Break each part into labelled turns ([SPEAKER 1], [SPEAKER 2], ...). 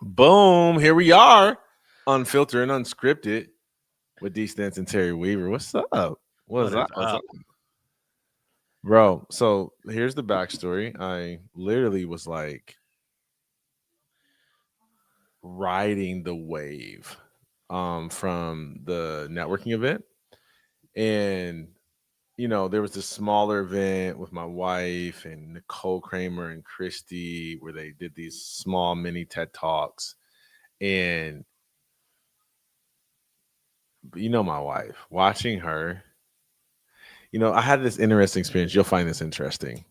[SPEAKER 1] Boom, here we are, Unfiltered and Unscripted with D. Stinson and Terry Weaver. What's up?
[SPEAKER 2] What is
[SPEAKER 1] What's
[SPEAKER 2] up?
[SPEAKER 1] up? Bro, so here's the backstory. I literally was like riding the wave from the networking event. And there was this smaller event with my wife and Nicole Kramer and Christy where they did these small mini TED Talks. And my wife, watching her, I had this interesting experience. You'll find this interesting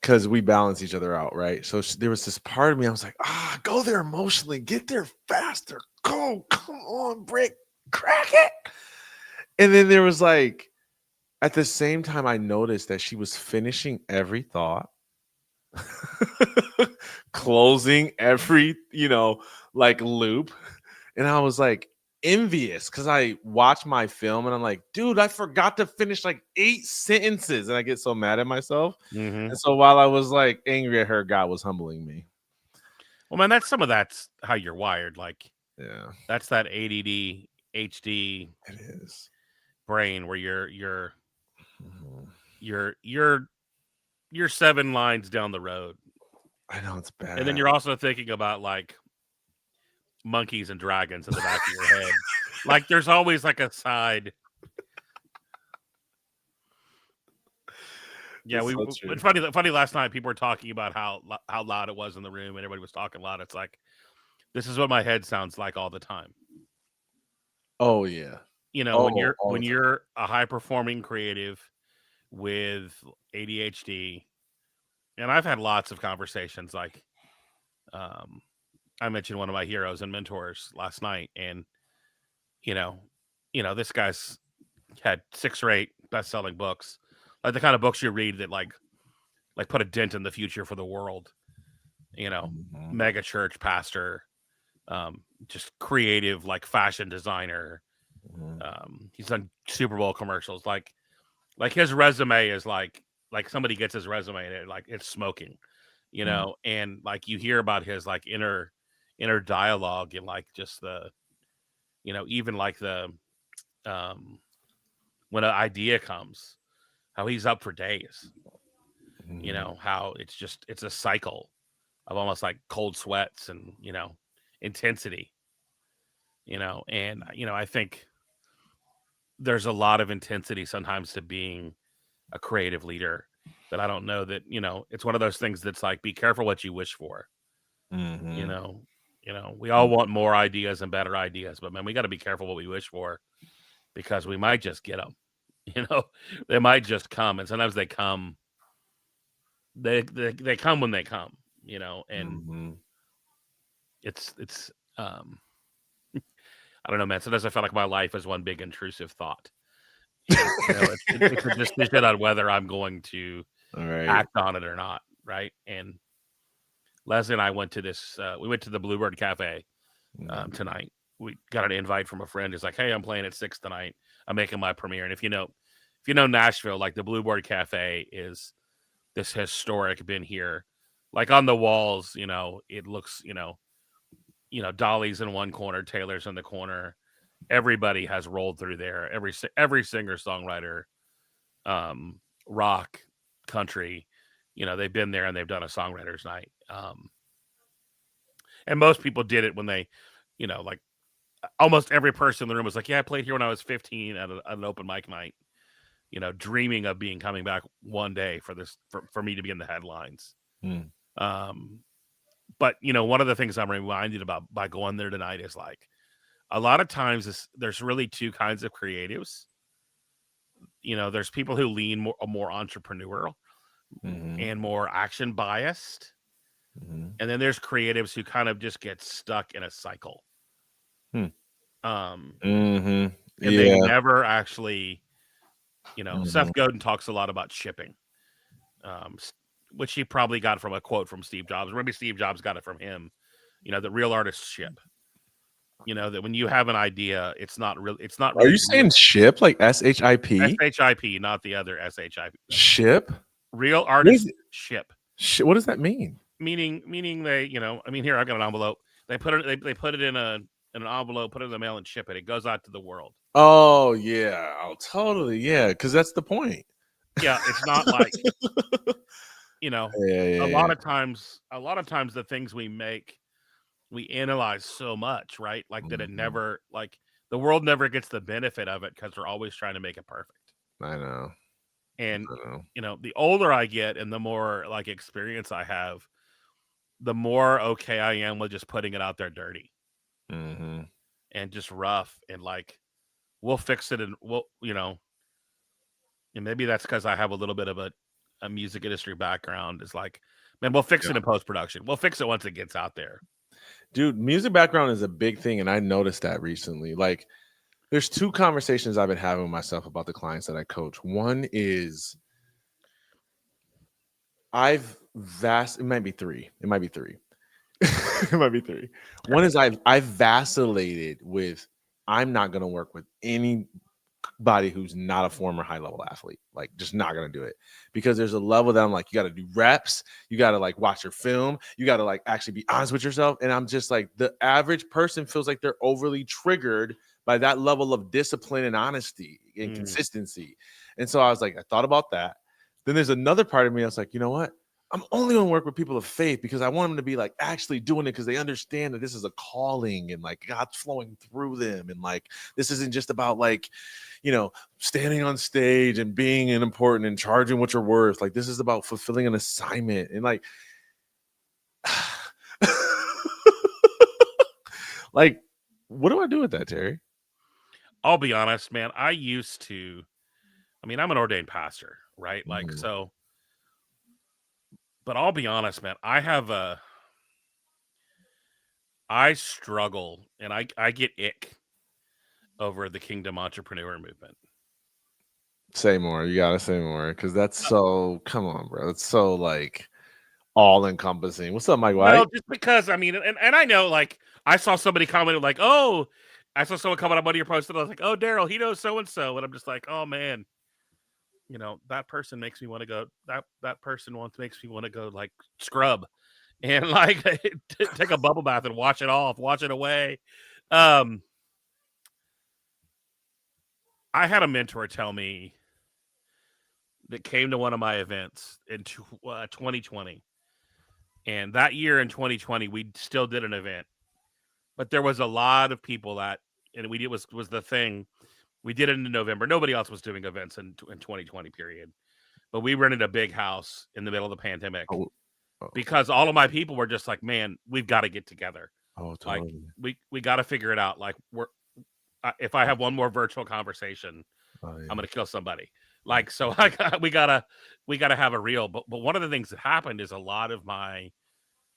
[SPEAKER 1] because we balance each other out, right? So there was this part of me, I was like, go there emotionally, get there faster, go, come on, Brick, crack it. And then there was like, at the same time, I noticed that she was finishing every thought, closing every, loop. And I was like, envious because I watch my film and I'm like, dude, I forgot to finish like 8 sentences, and I get so mad at myself.
[SPEAKER 2] Mm-hmm.
[SPEAKER 1] And so while I was like angry at her, God was humbling me.
[SPEAKER 2] Well, man, that's how you're wired. Like,
[SPEAKER 1] Yeah,
[SPEAKER 2] that's that ADD, HD
[SPEAKER 1] it is.
[SPEAKER 2] brain where you're
[SPEAKER 1] Mhm.
[SPEAKER 2] you're 7 lines down the road,
[SPEAKER 1] I know it's bad.
[SPEAKER 2] and then you're also thinking about like monkeys and dragons in the back of your head. Like, there's always like a side. Yeah, it's funny. Last night, people were talking about how loud it was in the room, and everybody was talking loud. It's like, this is what my head sounds like all the time.
[SPEAKER 1] Oh yeah.
[SPEAKER 2] When you're a high performing creative with ADHD, and I've had lots of conversations. Like, I mentioned one of my heroes and mentors last night, and this guy's had 6 or 8 best-selling books, like the kind of books you read that like put a dent in the future for the world.
[SPEAKER 1] Mm-hmm.
[SPEAKER 2] Mega church pastor, just creative, like fashion designer. He's done Super Bowl commercials. Like his resume is like somebody gets his resume and it's smoking, and like you hear about his like inner dialogue and like just the, even like the, when an idea comes, how he's up for days, how it's a cycle of almost like cold sweats and, intensity, and, I think there's a lot of intensity sometimes to being a creative leader that I don't know that, it's one of those things that's like, be careful what you wish for.
[SPEAKER 1] Mm-hmm.
[SPEAKER 2] We all want more ideas and better ideas, but man, we got to be careful what we wish for because we might just get them, they might just come. And sometimes they come, they come when they come, and it's, I don't know, man. Sometimes I feel like my life is one big intrusive thought. It's a decision on whether I'm going to act on it or not, right? And Leslie and I went to we went to the Bluebird Cafe tonight. We got an invite from a friend who's like, hey, I'm playing at 6 tonight. I'm making my premiere. And if you know Nashville, like the Bluebird Cafe is this historic, been here. Like on the walls, it looks, Dolly's in one corner, Taylor's in the corner. Everybody has rolled through there. Every singer songwriter, rock, country, they've been there and they've done a songwriters night. And most people did it when they, like almost every person in the room was like, yeah, I played here when I was 15 at an open mic night, dreaming of coming back one day for me to be in the headlines. But one of the things I'm reminded about by going there tonight is like, a lot of times there's really 2 kinds of creatives. There's people who lean more entrepreneurial and more action biased. And then there's creatives who kind of just get stuck in a cycle. And they never actually, Seth Godin talks a lot about shipping, which he probably got from a quote from Steve Jobs. Maybe Steve Jobs got it from him. The real artists ship. That when you have an idea, it's not really.
[SPEAKER 1] Are you saying ship like SHIP?
[SPEAKER 2] SHIP, not the other SHIP.
[SPEAKER 1] Ship.
[SPEAKER 2] Real artists ship.
[SPEAKER 1] What does that mean?
[SPEAKER 2] meaning they, I mean, here I've got an envelope. They put it in an envelope, put it in the mail, and ship it. It goes out to the world.
[SPEAKER 1] Oh yeah, oh totally, yeah, because that's the point.
[SPEAKER 2] Yeah, it's not like
[SPEAKER 1] Yeah,
[SPEAKER 2] a
[SPEAKER 1] yeah,
[SPEAKER 2] lot of times, the things we make, we analyze so much, right? Like that it
[SPEAKER 1] Mhm.
[SPEAKER 2] never, like the world never gets the benefit of it because we're always trying to make it perfect.
[SPEAKER 1] I know,
[SPEAKER 2] And
[SPEAKER 1] I know.
[SPEAKER 2] the older I get and the more like experience I have, the more okay I am with just putting it out there dirty
[SPEAKER 1] Mhm.
[SPEAKER 2] and just rough and like we'll fix it and and maybe that's because I have a little bit of a music industry background. Is like, man, we'll fix
[SPEAKER 1] Yeah.
[SPEAKER 2] it in post production. We'll fix it once it gets out there.
[SPEAKER 1] Dude, music background is a big thing, and I noticed that recently. Like, there's 2 conversations I've been having with myself about the clients that I coach. One is it might be 3. It might be 3. It might be 3. One is I've vacillated with I'm not gonna work with anybody who's not a former high level athlete. Like, just not gonna do it. Because there's a level that I'm like, you gotta do reps, you gotta like watch your film, you gotta like actually be honest with yourself. And I'm just like, the average person feels like they're overly triggered by that level of discipline and honesty and
[SPEAKER 2] Mm.
[SPEAKER 1] consistency. And so I was like, I thought about that. Then there's another part of me that's like, you know what? I'm only going to work with people of faith because I want them to be like actually doing it because they understand that this is a calling and like God's flowing through them. And like, this isn't just about like, standing on stage and being an important and charging what you're worth. Like, this is about fulfilling an assignment. And like, like, what do I do with that, Terry?
[SPEAKER 2] I'll be honest, man. I mean, I'm an ordained pastor, right? Like,
[SPEAKER 1] Mhm.
[SPEAKER 2] so, but I'll be honest, man. I struggle and I get ick over the kingdom entrepreneur movement.
[SPEAKER 1] Say more. You got to say more because that's so, come on, bro. It's so like all encompassing. What's up, Mike
[SPEAKER 2] Well,
[SPEAKER 1] White?
[SPEAKER 2] just because I mean, and I know, like, I saw somebody commented, like, "Oh," I saw someone comment on one of your posts, and I was like, "Oh, Darryll, he knows so and so," and I'm just like, "Oh man, that person makes me want to go. That person makes me want to go like scrub and like take a bubble bath and wash it off, wash it away." Um, I had a mentor tell me that came to one of my events in 2020, and that year in 2020, we still did an event. But there was a lot of people and we did was the thing. We did it in November. Nobody else was doing events in 2020 period. But we rented a big house in the middle of the pandemic
[SPEAKER 1] Oh, oh,
[SPEAKER 2] because all of my people were just like, man, we've got to get together.
[SPEAKER 1] oh,
[SPEAKER 2] Like
[SPEAKER 1] totally.
[SPEAKER 2] we got to figure it out. Like if I have one more virtual conversation,
[SPEAKER 1] Oh,
[SPEAKER 2] I'm
[SPEAKER 1] yeah.
[SPEAKER 2] gonna kill somebody.
[SPEAKER 1] Mm.
[SPEAKER 2] Like so, we gotta have a real. But one of the things that happened is a lot of my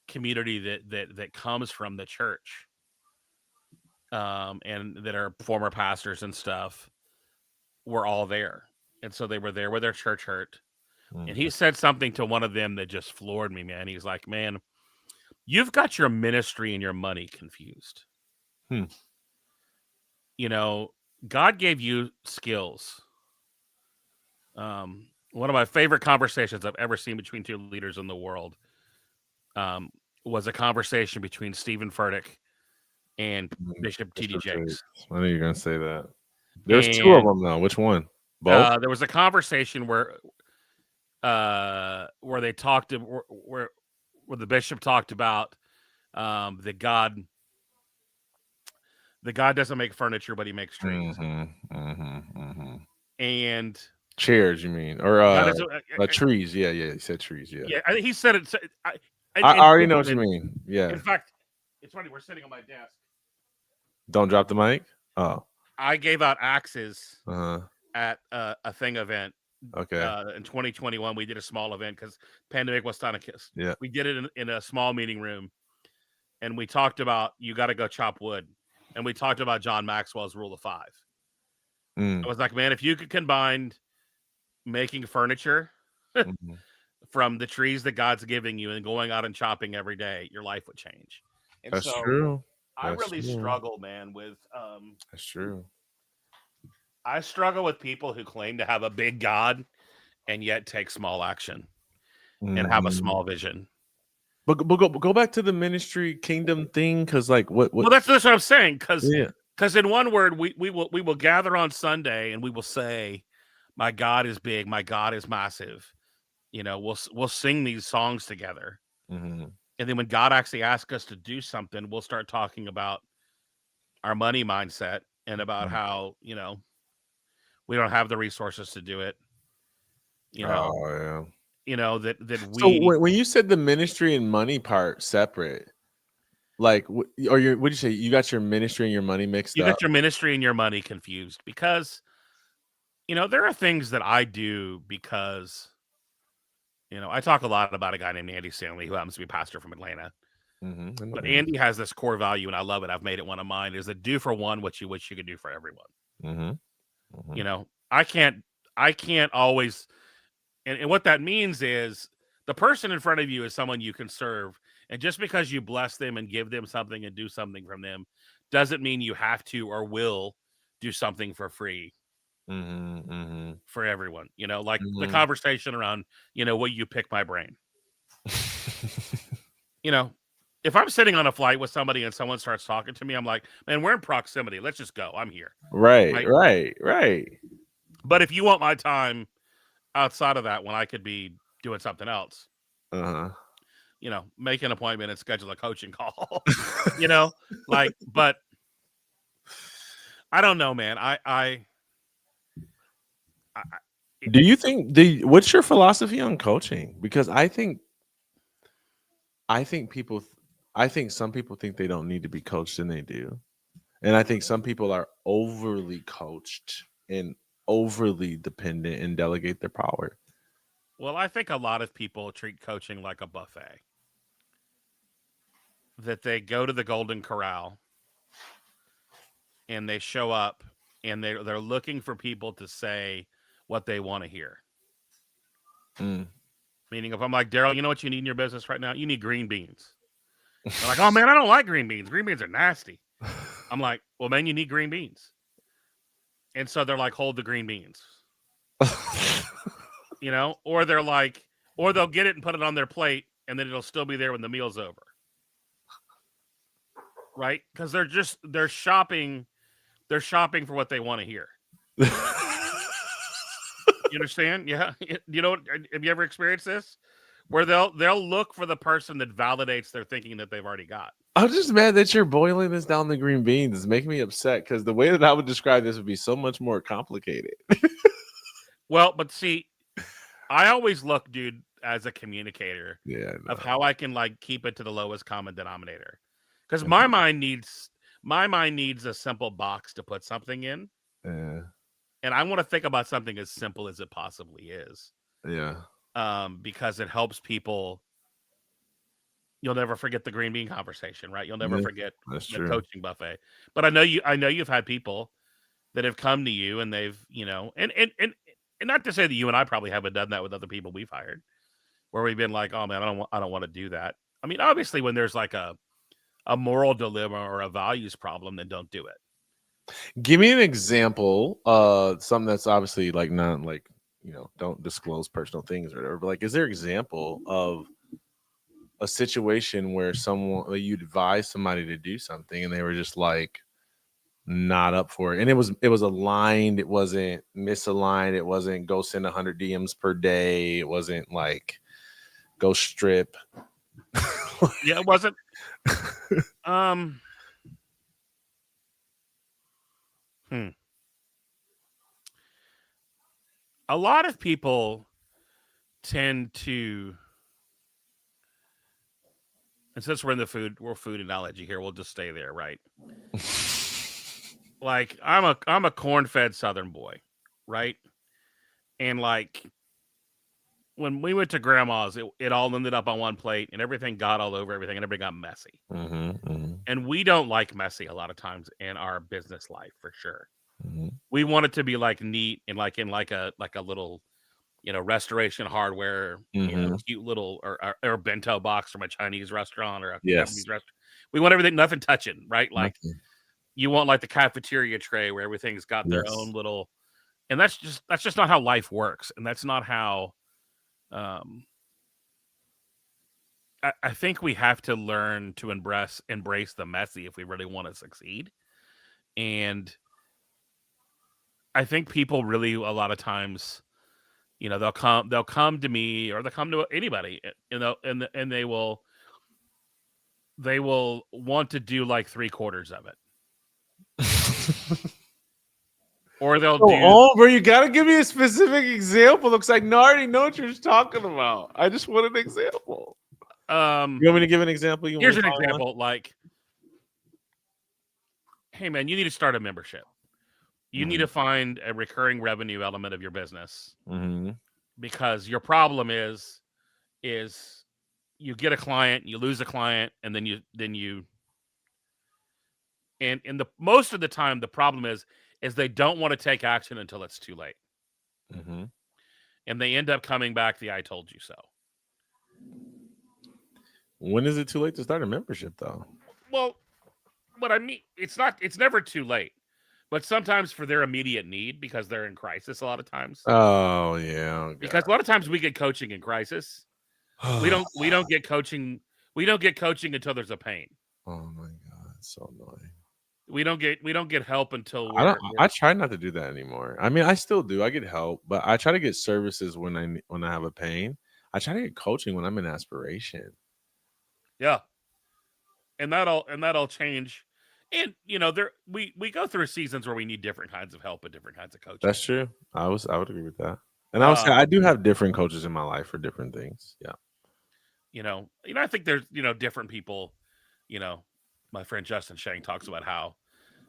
[SPEAKER 2] community that comes from the church and that are former pastors and stuff were all there. And so they were there with their church hurt. And he
[SPEAKER 1] Mhm.
[SPEAKER 2] said something to one of them that just floored me, man. He's like, man, you've got your ministry and your money confused.
[SPEAKER 1] Hmm.
[SPEAKER 2] You know, God gave you skills. One of my favorite conversations I've ever seen between two leaders in the world um, was a conversation between Stephen Furtick and Bishop T.D.
[SPEAKER 1] Mr.
[SPEAKER 2] Jakes.
[SPEAKER 1] Jakes. I knew you were gonna say that. There's 2 of
[SPEAKER 2] And
[SPEAKER 1] them though. Which one? Both?
[SPEAKER 2] there was a conversation where they talked where the bishop talked about that God doesn't make furniture, but he makes trees.
[SPEAKER 1] Mhm. Mhm. Mhm.
[SPEAKER 2] And
[SPEAKER 1] Chairs, you mean? Or
[SPEAKER 2] God doesn't.
[SPEAKER 1] trees. Yeah, yeah. You said trees. Yeah.
[SPEAKER 2] Yeah, he said it.
[SPEAKER 1] I
[SPEAKER 2] And
[SPEAKER 1] already
[SPEAKER 2] truth
[SPEAKER 1] know
[SPEAKER 2] of
[SPEAKER 1] what you
[SPEAKER 2] it,
[SPEAKER 1] mean.
[SPEAKER 2] in
[SPEAKER 1] Yeah.
[SPEAKER 2] fact, it's funny. We're sitting on my desk.
[SPEAKER 1] Don't drop the mic. Oh.
[SPEAKER 2] I gave out axes
[SPEAKER 1] Uh-huh.
[SPEAKER 2] at a thing event
[SPEAKER 1] Okay.
[SPEAKER 2] in 2021. We did a small event because pandemic was starting to kiss.
[SPEAKER 1] Yeah.
[SPEAKER 2] We did it in a small meeting room, and we talked about you got to go chop wood, and we talked about John Maxwell's rule of 5. I
[SPEAKER 1] Mm.
[SPEAKER 2] was like, man, if you could combine making furniture
[SPEAKER 1] Mhm.
[SPEAKER 2] from the trees that God's giving you and going out and chopping every day, your life would change. And
[SPEAKER 1] That's
[SPEAKER 2] so
[SPEAKER 1] true.
[SPEAKER 2] I
[SPEAKER 1] That's
[SPEAKER 2] really
[SPEAKER 1] true.
[SPEAKER 2] struggle, man, with
[SPEAKER 1] That's true.
[SPEAKER 2] I struggle with people who claim to have a big God and yet take small action and have a
[SPEAKER 1] Mhm.
[SPEAKER 2] small vision.
[SPEAKER 1] But go back to the ministry kingdom thing, because like what
[SPEAKER 2] Well, that's what I'm saying.
[SPEAKER 1] yeah.
[SPEAKER 2] Because in one word, we will gather on Sunday and we will say, "My God is big. My God is massive." You know, we'll sing these songs together,
[SPEAKER 1] Mm-hmm.
[SPEAKER 2] and then when God actually asks us to do something, we'll start talking about our money mindset and about how we don't have the resources to do it. You know,
[SPEAKER 1] Oh yeah.
[SPEAKER 2] that
[SPEAKER 1] So
[SPEAKER 2] we
[SPEAKER 1] when you said the ministry and money part separate, like, or what did you say? You got your ministry and your money mixed
[SPEAKER 2] you
[SPEAKER 1] up?
[SPEAKER 2] got your ministry and your money confused because there are things that I do because I talk a lot about a guy named Andy Stanley who happens to be a pastor from Atlanta.
[SPEAKER 1] Mm-hmm.
[SPEAKER 2] But Andy has this core value, and I love it. I've made it one of mine: is that do for one what you wish you could do for everyone.
[SPEAKER 1] Mm-hmm. Mm-hmm.
[SPEAKER 2] I can't always, and what that means is the person in front of you is someone you can serve, and just because you bless them and give them something and do something from them, doesn't mean you have to or will do something for free.
[SPEAKER 1] Mm-hmm. Mm-hmm.
[SPEAKER 2] For everyone, like the
[SPEAKER 1] Mm-hmm.
[SPEAKER 2] conversation around, will you pick my brain? If I'm sitting on a flight with somebody and someone starts talking to me, I'm like, man, we're in proximity. Let's just go. I'm here.
[SPEAKER 1] Right,
[SPEAKER 2] Right.
[SPEAKER 1] right.
[SPEAKER 2] But if you want my time outside of that, when I could be doing something else,
[SPEAKER 1] Uh-huh.
[SPEAKER 2] make an appointment and schedule a coaching call, but I don't know, man. I
[SPEAKER 1] Do you think what's your philosophy on coaching? Because I think people I think some people think they don't need to be coached and they do. And I think some people are overly coached and overly dependent and delegate their power.
[SPEAKER 2] well, I think a lot of people treat coaching like a buffet. That they go to the Golden Corral and they show up and they're looking for people to say what they want to hear.
[SPEAKER 1] Mm.
[SPEAKER 2] Meaning, if I'm like, Darryll, you know what you need in your business right now? You need green beans. They're like, oh man, I don't like green beans. Green beans are nasty. I'm like, well, man, you need green beans. And so they're like, hold the green beans. Or they're like, or they'll get it and put it on their plate and then it'll still be there when the meal's over. Right? Because they're shopping for what they want to hear. You understand? Yeah. Have you ever experienced this? Where they'll look for the person that validates their thinking that they've already got.
[SPEAKER 1] I'm just mad that you're boiling this down to green beans. It's making me upset because the way that I would describe this would be so much more complicated.
[SPEAKER 2] Well, but see, I always look, dude, as a communicator of
[SPEAKER 1] No.
[SPEAKER 2] how I can like keep it to the lowest common denominator. Because my mind needs a simple box to put something in.
[SPEAKER 1] Yeah.
[SPEAKER 2] And I want to think about something as simple as it possibly is.
[SPEAKER 1] Yeah.
[SPEAKER 2] Because it helps people. You'll never forget the green bean conversation, right? You'll never forget the coaching buffet. But I know you've had people that have come to you and they've, and not to say that you and I probably haven't done that with other people we've hired, where we've been like, oh man, I don't want to do that. I mean, obviously when there's like a moral dilemma or a values problem, then don't do it.
[SPEAKER 1] Give me an example, something that's obviously like not like, don't disclose personal things or whatever, but like, is there an example of a situation where you'd advise somebody to do something and they were just like not up for it, and it was aligned, it wasn't misaligned, it wasn't go send 100 DMs per day, it wasn't like go strip.
[SPEAKER 2] Yeah, it wasn't. A lot of people tend to, and since we're food analogy here, we'll just stay there, right? Like I'm a corn-fed Southern boy, right? And like when we went to grandma's, it all ended up on one plate and everything got all over everything and everything got messy.
[SPEAKER 1] Mm-hmm, mm-hmm.
[SPEAKER 2] And we don't like messy a lot of times in our business life for sure.
[SPEAKER 1] Mm-hmm.
[SPEAKER 2] We want it to be like neat and like in like a little, restoration hardware, cute little or bento box from a Chinese restaurant or a Japanese restaurant. We want everything, nothing touching, right? Like you want like the cafeteria tray where everything's got their own little, and that's just not how life works, and that's not how I think we have to learn to embrace the messy if we really want to succeed. And I think people really a lot of times, they'll come to me or they'll come to anybody, and they will want to do like 3/4 of it. Or they'll do
[SPEAKER 1] bro, you gotta give me a specific example. Looks like I already know what you're talking about. I just want an example. You want me to give an example?
[SPEAKER 2] Here's an example, like, hey man, you need to start a membership. You need to find a recurring revenue element of your business. Because your problem is you get a client, you lose a client, and then you and the most of the time the problem is they don't want to take action until it's too late. And they end up coming back the "I told you so."
[SPEAKER 1] When is it too late to start a membership, though?
[SPEAKER 2] Well, what I mean, it's never too late. But sometimes for their immediate need, because they're in crisis a lot of times.
[SPEAKER 1] Oh, yeah.
[SPEAKER 2] Because a lot of times we get coaching in crisis. We don't get coaching. We don't get coaching until there's a pain.
[SPEAKER 1] Oh my God, it's so annoying.
[SPEAKER 2] We don't get help until
[SPEAKER 1] I try not to do that anymore. I mean, I still do. I get help, but I try to get services when I have a pain. I try to get coaching when I'm in aspiration.
[SPEAKER 2] Yeah. And that'll change. And we go through seasons where we need different kinds of help and different kinds of coaching.
[SPEAKER 1] That's true. I would agree with that. And I would say I do have different coaches in my life for different things. Yeah.
[SPEAKER 2] I think there's different people. My friend Justin Shang talks about how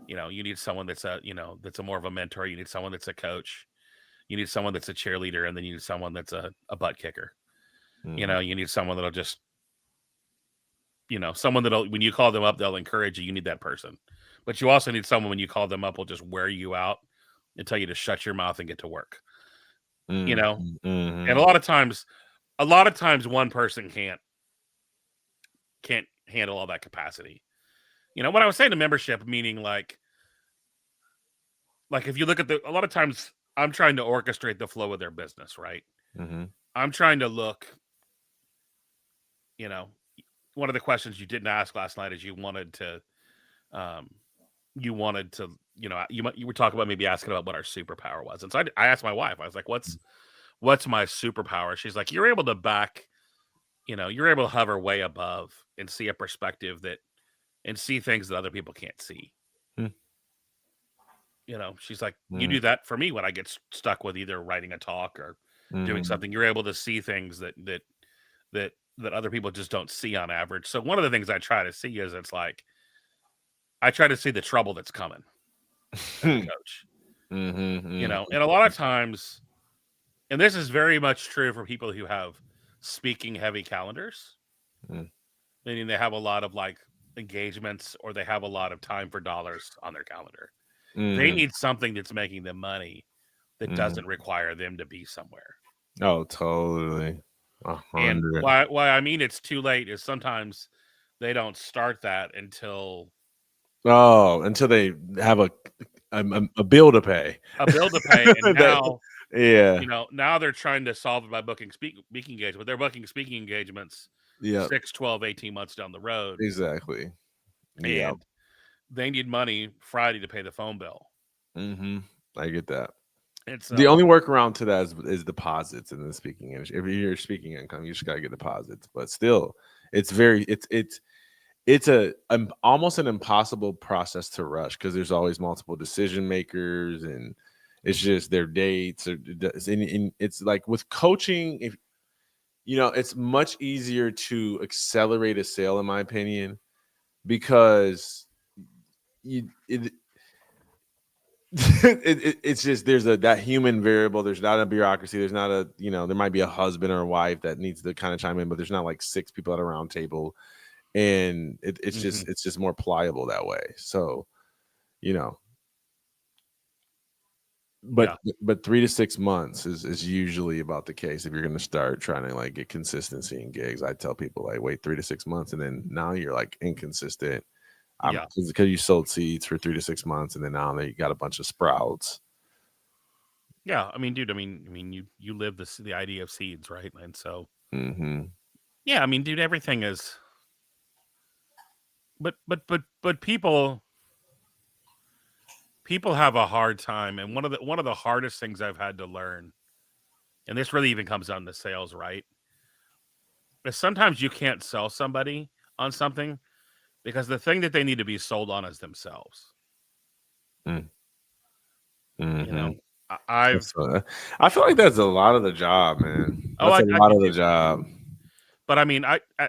[SPEAKER 2] you need someone that's that's a more of a mentor. You need someone that's a coach. You need someone that's a cheerleader, and then you need someone that's a butt kicker. You need someone that'll just someone that'll, when you call them up, they'll encourage you. You need that person. But you also need someone when you call them up will just wear you out and tell you to shut your mouth and get to work. And a lot of times one person can't handle all that capacity. When I was saying to membership, meaning like if you look at a lot of times I'm trying to orchestrate the flow of their business, right? I'm trying to look, one of the questions you didn't ask last night is you wanted to, you were talking about maybe asking about what our superpower was. And so I asked my wife, I was like, what's my superpower? She's like, you're able to hover way above and see a perspective and see things that other people can't see. She's like, you do that for me when I get stuck with either writing a talk or doing something. You're able to see things that other people just don't see on average. So one of the things I try to see is I try to see the trouble that's coming as a coach. And a lot of times, and this is very much true for people who have speaking heavy calendars, meaning they have a lot of like engagements or they have a lot of time for dollars on their calendar. They need something that's making them money that doesn't require them to be somewhere.
[SPEAKER 1] Oh, totally. 100.
[SPEAKER 2] And why I mean it's too late is sometimes they don't start that until
[SPEAKER 1] they have a bill to pay.
[SPEAKER 2] A bill to pay, and now
[SPEAKER 1] yeah,
[SPEAKER 2] now they're trying to solve it by booking speaking engagements. They're booking speaking engagements 6, 12, 18 months down the road.
[SPEAKER 1] Exactly.
[SPEAKER 2] And they need money Friday to pay the phone bill.
[SPEAKER 1] I get that.
[SPEAKER 2] It's
[SPEAKER 1] the only workaround to that is deposits in the speaking industry. If you're speaking income, you just gotta get deposits. But still, it's almost an impossible process to rush because there's always multiple decision makers and it's just their dates and it's like with coaching, if it's much easier to accelerate a sale, in my opinion, because it's just there's that human variable. There's not a bureaucracy. There's not a there might be a husband or a wife that needs to kind of chime in, but there's not like 6 people at a round table, and it's just more pliable that way. So but 3 to 6 months is usually about the case if you're going to start trying to like get consistency in gigs. I tell people like wait 3 to 6 months, and then now you're like inconsistent. Because you sold seeds for 3 to 6 months, and then now you got a bunch of sprouts.
[SPEAKER 2] Yeah, I mean, dude, I mean, you live the idea of seeds, right? And so, Yeah, I mean, dude, everything is. But people have a hard time, and one of the hardest things I've had to learn, and this really even comes down to sales, right? Is sometimes you can't sell somebody on something because the thing that they need to be sold on is themselves. You
[SPEAKER 1] Mm-hmm.
[SPEAKER 2] know, I've
[SPEAKER 1] I feel like that's a lot of the job, man.
[SPEAKER 2] oh,
[SPEAKER 1] That's a
[SPEAKER 2] I
[SPEAKER 1] lot
[SPEAKER 2] do
[SPEAKER 1] of the
[SPEAKER 2] too.
[SPEAKER 1] job.
[SPEAKER 2] But I mean,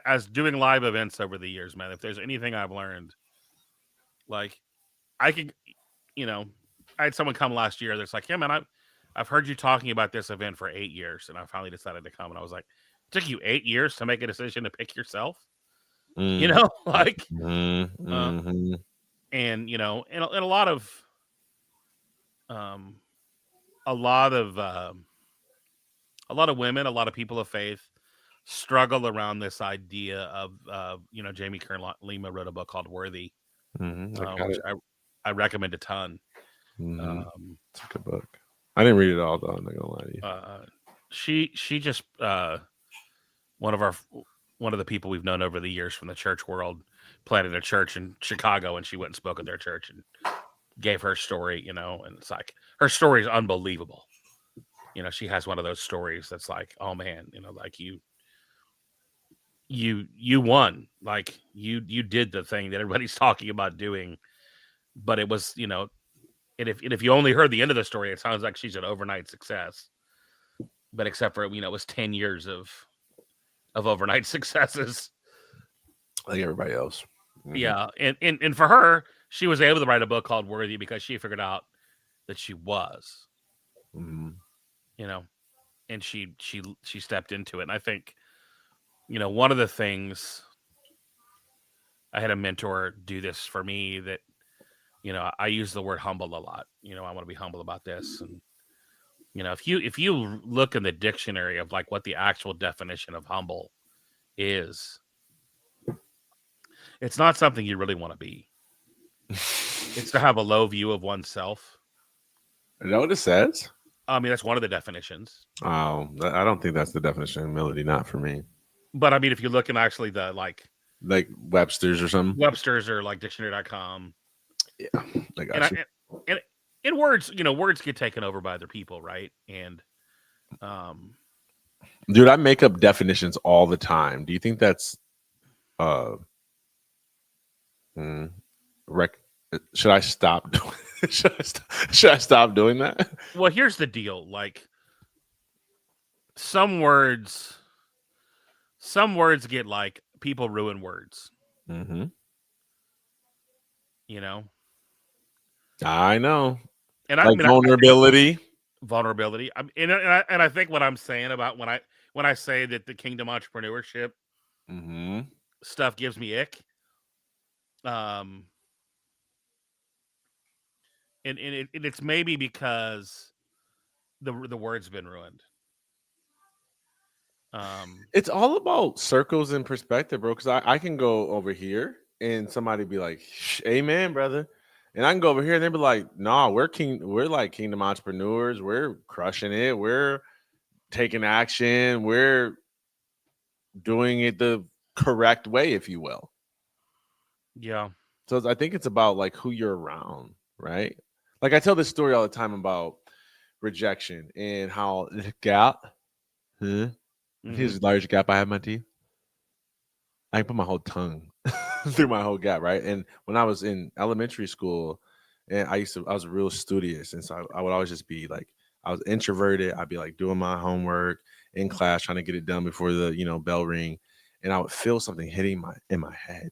[SPEAKER 2] as doing live events over the years, man, if there's anything I've learned, like I could, you know, I had someone come last year that's like, yeah, man, I've heard you talking about this event for 8 years, and I finally decided to come. And I was like, it took you 8 years to make a decision to pick yourself, like, uh,
[SPEAKER 1] Mm-hmm.
[SPEAKER 2] and and a lot of, um, a lot of, a lot of women, a lot of people of faith struggle around this idea of, Jamie Kern Lima wrote a book called Worthy,
[SPEAKER 1] I got
[SPEAKER 2] which
[SPEAKER 1] it.
[SPEAKER 2] I recommend a ton.
[SPEAKER 1] Mm-hmm.
[SPEAKER 2] Um,
[SPEAKER 1] It's a good book. I didn't read it all though. I'm not gonna lie to you.
[SPEAKER 2] she just one of our one of the people we've known over the years from the church world planted a church in Chicago, and she went and spoke at their church and gave her story, and it's like her story is unbelievable. She has one of those stories that's like, oh man, like you won, like you did the thing that everybody's talking about doing, but it was, and if you only heard the end of the story, it sounds like she's an overnight success, but except for it was 10 years of overnight successes.
[SPEAKER 1] Like everybody else. Mm-hmm.
[SPEAKER 2] Yeah, and for her, she was able to write a book called Worthy because she figured out that she was,
[SPEAKER 1] Mm-hmm.
[SPEAKER 2] you know, and she stepped into it. And I think, one of the things, I had a mentor do this for me that, I use the word humble a lot. I want to be humble about this. And, if you look in the dictionary of like what the actual definition of humble is, it's not something you really want to be. It's to have a low view of oneself.
[SPEAKER 1] Is that what it says?
[SPEAKER 2] I mean, that's one of the definitions.
[SPEAKER 1] Oh, I don't think that's the definition of humility. Not for me.
[SPEAKER 2] But I mean, if you look in actually the
[SPEAKER 1] Like Webster's or something.
[SPEAKER 2] Webster's or like dictionary.com,
[SPEAKER 1] Yeah, I
[SPEAKER 2] and
[SPEAKER 1] got
[SPEAKER 2] I
[SPEAKER 1] you.
[SPEAKER 2] and in words, words get taken over by other people, right? And um,
[SPEAKER 1] Dude, I make up definitions all the time. Do you think that's uh mm, rec- should I stop doing should I stop doing that?
[SPEAKER 2] well, here's the deal: like some words, get like people ruin words.
[SPEAKER 1] Mm-hmm.
[SPEAKER 2] You know,
[SPEAKER 1] I know.
[SPEAKER 2] and I
[SPEAKER 1] Like
[SPEAKER 2] mean, I think
[SPEAKER 1] vulnerability.
[SPEAKER 2] vulnerability. And I think what I'm saying about when I say that the kingdom entrepreneurship
[SPEAKER 1] Mm-hmm.
[SPEAKER 2] stuff gives me ick. Um, and it's maybe because the word's been ruined.
[SPEAKER 1] It's all about circles and perspective, bro. Because I can go over here and somebody be like, "Amen, brother," and I can go over here and they be like, "Nah, we're like kingdom entrepreneurs. We're crushing it. We're taking action. We're doing it the correct way, if you will."
[SPEAKER 2] Yeah.
[SPEAKER 1] So I think it's about like who you're around, right? Like I tell this story all the time about rejection and how the gap. Huh?
[SPEAKER 2] Mm-hmm.
[SPEAKER 1] Here's a large gap I have in my teeth. I can put my whole tongue through my whole gap, right? And when I was in elementary school, and I was real studious, and so I would always just be like, I was introverted. I'd be like doing my homework in class, trying to get it done before the bell ring, and I would feel something hitting in my head,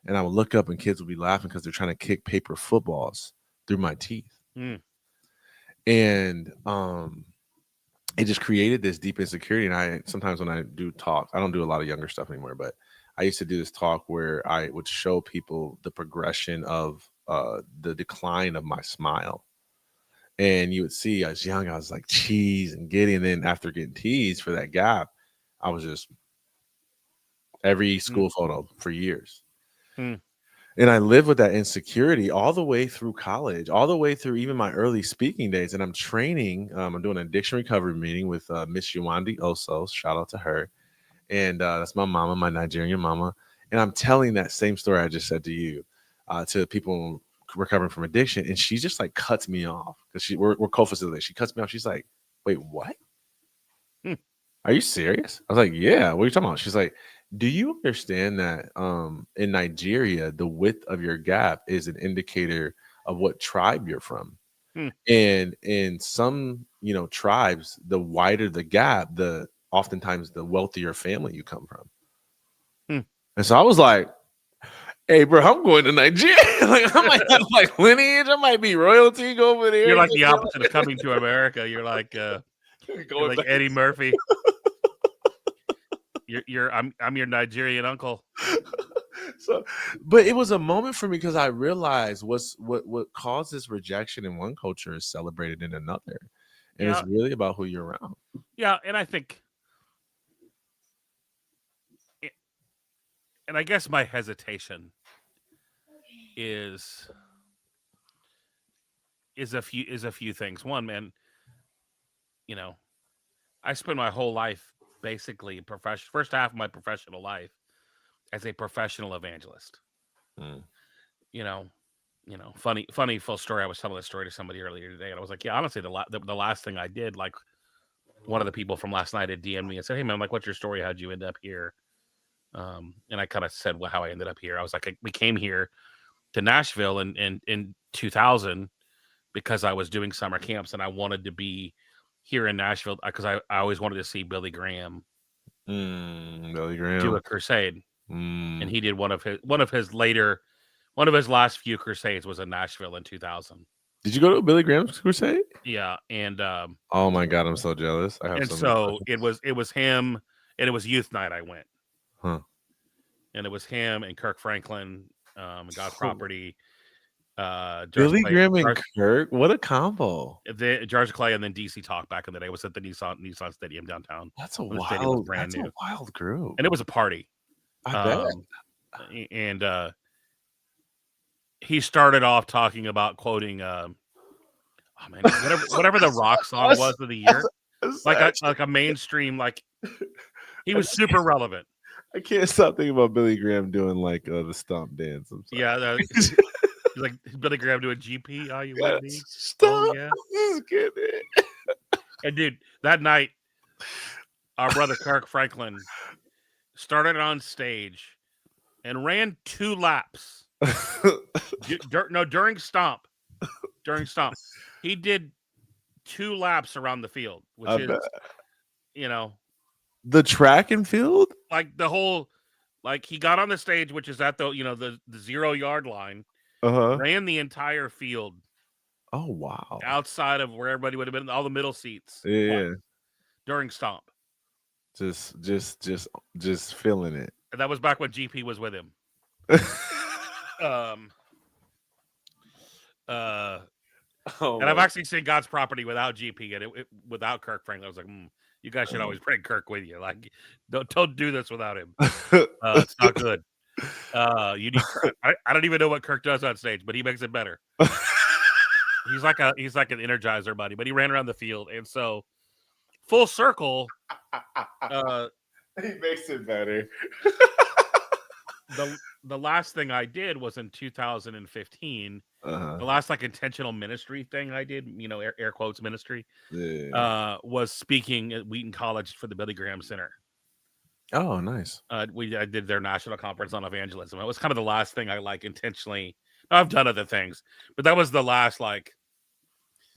[SPEAKER 1] and I would look up, and kids would be laughing because they're trying to kick paper footballs through my teeth, and it just created this deep insecurity. And I sometimes when I do talk, I don't do a lot of younger stuff anymore, but I used to do this talk where I would show people the progression of the decline of my smile. And you would see I was young, I was like cheese and giddy. And then after getting teased for that gap, I was just every school photo for years. And I lived with that insecurity all the way through college, all the way through even my early speaking days. And I'm training, I'm doing an addiction recovery meeting with Miss Yuwandi Oso. Shout out to her. and that's my mama, my Nigerian mama, and I'm telling that same story I just said to you, to people recovering from addiction, and she just like cuts me off because we're co-facilitating. She cuts me off. She's like, "Wait, what?
[SPEAKER 2] Hmm.
[SPEAKER 1] Are you serious?" I was like, "Yeah. What are you talking about?" She's like, "Do you understand that in Nigeria, the width of your gap is an indicator of what tribe you're from?"
[SPEAKER 2] Hmm.
[SPEAKER 1] And in some, tribes, the wider the gap, the oftentimes the wealthier family you come from.
[SPEAKER 2] Hmm.
[SPEAKER 1] And so I was like, "Hey, bro, I'm going to Nigeria. Like, I might have like lineage. I might be royalty. Go over there.
[SPEAKER 2] You're like the opposite of Coming to America. You're like
[SPEAKER 1] Going back.
[SPEAKER 2] Eddie Murphy. I'm your Nigerian uncle.
[SPEAKER 1] So, but it was a moment for me because I realized what causes rejection in one culture is celebrated in another, and it's really about who you're around.
[SPEAKER 2] Yeah, and I think, and I guess my hesitation is a few things. One, man, I spent my whole life basically first half of my professional life as a professional evangelist.
[SPEAKER 1] Mm.
[SPEAKER 2] Funny full story. I was telling this story to somebody earlier today, and I was like, yeah, honestly, the last thing I did, like one of the people from last night had DM'd me and said, "Hey man, like, what's your story? How'd you end up here?" And I kind of said how I ended up here. I was like, we came here to Nashville in 2000 because I was doing summer camps and I wanted to be here in Nashville because I always wanted to see Billy Graham do a crusade. And he did one of his last few crusades was in Nashville in 2000.
[SPEAKER 1] Did you go to Billy Graham's crusade?
[SPEAKER 2] Yeah, and
[SPEAKER 1] oh my God, I'm so jealous. I have
[SPEAKER 2] and so it was him, and it was youth night. I went, and it was him and Kirk Franklin, God's Property,
[SPEAKER 1] Billy Graham and Kirk. What a combo!
[SPEAKER 2] George Clay, and then DC Talk back in the day was at the Nissan Stadium downtown.
[SPEAKER 1] That's a wild, brand new, wild group,
[SPEAKER 2] and it was a party.
[SPEAKER 1] I bet.
[SPEAKER 2] And he started off talking about quoting, oh man, whatever the rock song was of the year, like a mainstream, like he was super relevant.
[SPEAKER 1] I can't stop thinking about Billy Graham doing like the stomp dance.
[SPEAKER 2] Yeah, he's like Billy Graham doing GP. Are you with me?
[SPEAKER 1] Stop.
[SPEAKER 2] Oh yeah,
[SPEAKER 1] this is good.
[SPEAKER 2] And dude, that night, our brother Kirk Franklin started on stage and ran 2 laps. During stomp. He did 2 laps around the field, which is,
[SPEAKER 1] the track and field,
[SPEAKER 2] like the whole, like he got on the stage, which is at the the 0-yard line, ran the entire field.
[SPEAKER 1] Oh wow!
[SPEAKER 2] Outside of where everybody would have been, all the middle seats.
[SPEAKER 1] Yeah.
[SPEAKER 2] During stomp.
[SPEAKER 1] Just feeling it.
[SPEAKER 2] And that was back when GP was with him. And I've actually seen God's Property without GP and it without Kirk Franklin. I was like, you guys should always bring Kirk with you. Like, don't do this without him. It's not good. You need. I don't even know what Kirk does on stage, but he makes it better. He's like an Energizer buddy, but he ran around the field, and so full circle.
[SPEAKER 1] He makes it better.
[SPEAKER 2] The last thing I did was in 2015. The last like intentional ministry thing I did, air quotes ministry, was speaking at Wheaton College for the Billy Graham Center.
[SPEAKER 1] Oh, nice.
[SPEAKER 2] I did their national conference on evangelism. It was kind of the last thing I like intentionally. I've done other things, but that was the last like.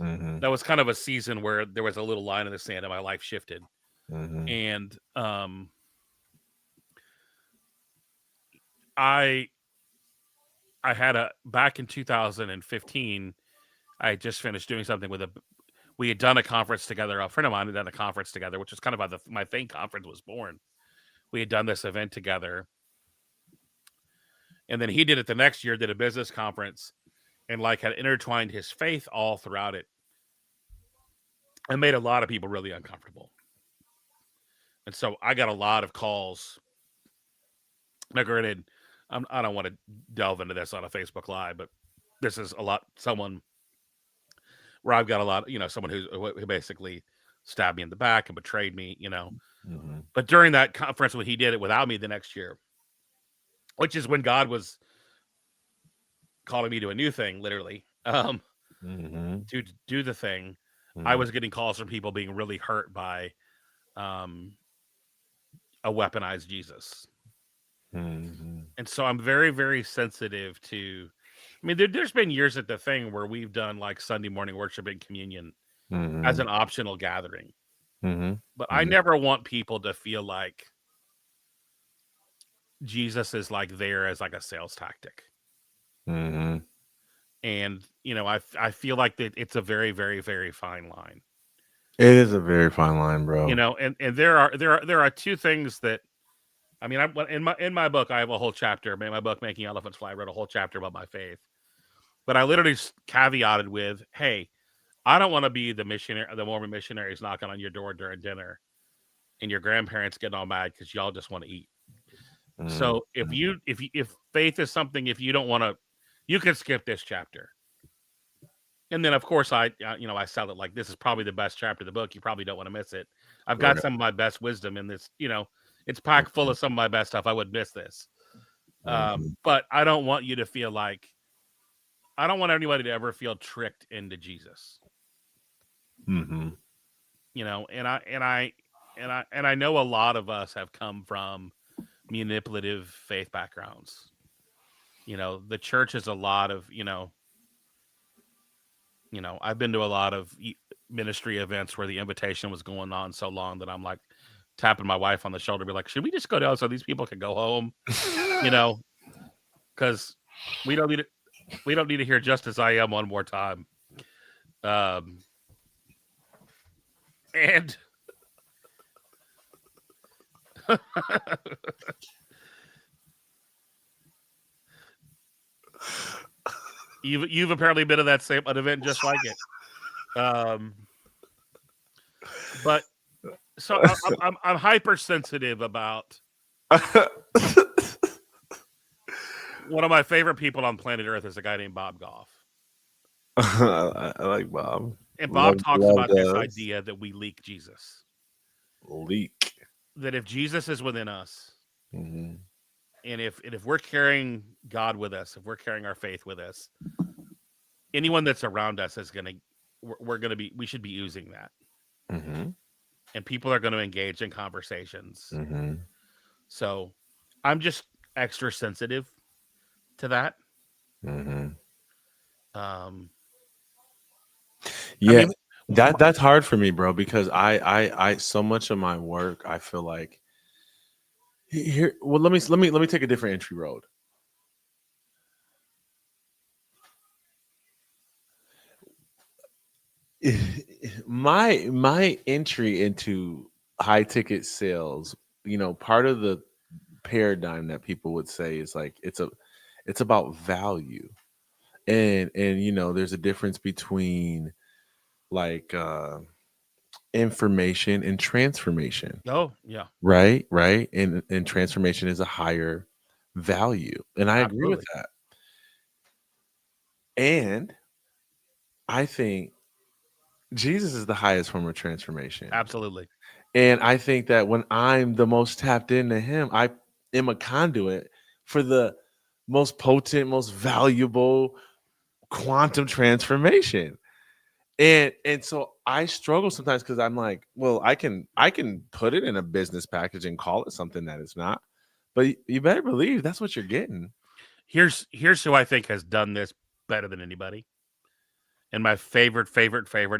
[SPEAKER 2] That was kind of a season where there was a little line in the sand and my life shifted. And I had back in 2015, I had just finished doing something we had done a conference together. A friend of mine had done a conference together, which is kind of how my Think conference was born. We had done this event together. And then he did it the next year, did a business conference, and like had intertwined his faith all throughout it. And made a lot of people really uncomfortable. And so I got a lot of calls. Now, granted, I don't want to delve into this on a Facebook Live, but this is someone where I've got a lot, someone who basically stabbed me in the back and betrayed me, But during that conference, when he did it without me the next year, which is when God was calling me to a new thing, literally, to do the thing, I was getting calls from people being really hurt by a weaponized Jesus. And so I'm very, very sensitive to. I mean, there's been years at the thing where we've done like Sunday morning worship and communion as an optional gathering. But I never want people to feel like Jesus is like there as like a sales tactic. And I feel like that it's a very, very, very fine line.
[SPEAKER 1] It is a very fine line, bro.
[SPEAKER 2] And there are two things that, I mean, in my book I have a whole chapter. In my book Making Elephants Fly, I wrote a whole chapter about my faith. But I literally caveated with, "Hey, I don't want to be the Mormon missionaries knocking on your door during dinner, and your grandparents getting all mad because y'all just want to eat." So if faith is something, if you don't want to, you can skip this chapter. And then of course I sell it like this is probably the best chapter of the book. You probably don't want to miss it. I've got some of my best wisdom in this. It's packed full of some of my best stuff. I would miss this. But I don't want you to feel like, I don't want anybody to ever feel tricked into Jesus. And I know a lot of us have come from manipulative faith backgrounds. The church is a lot of, I've been to a lot of ministry events where the invitation was going on so long that I'm like tapping my wife on the shoulder, be like, should we just go down so these people can go home? Because we don't need to hear Just As I Am one more time. And you've apparently been to that same event just like it. But so I'm hypersensitive about one of my favorite people on planet Earth is a guy named Bob Goff.
[SPEAKER 1] I like Bob.
[SPEAKER 2] And Bob talks about this idea that we leak Jesus. That if Jesus is within us, and if we're carrying God with us, if we're carrying our faith with us, anyone that's around us is we should be using that. And people are going to engage in conversations. So I'm just extra sensitive to that.
[SPEAKER 1] Yeah, I mean, that's hard for me, bro, because I so much of my work, I feel like here. Well, let me take a different entry road. My entry into high ticket sales, part of the paradigm that people would say is like it's about value, and there's a difference between like information and transformation.
[SPEAKER 2] Oh yeah,
[SPEAKER 1] right, and transformation is a higher value, and I agree with that. And I think Jesus is the highest form of transformation.
[SPEAKER 2] Absolutely.
[SPEAKER 1] And I think that when I'm the most tapped into him, I am a conduit for the most potent, most valuable quantum transformation. And so I struggle sometimes because I'm like, well, I can put it in a business package and call it something that it's not. But you better believe that's what you're getting.
[SPEAKER 2] Here's who I think has done this better than anybody. And my favorite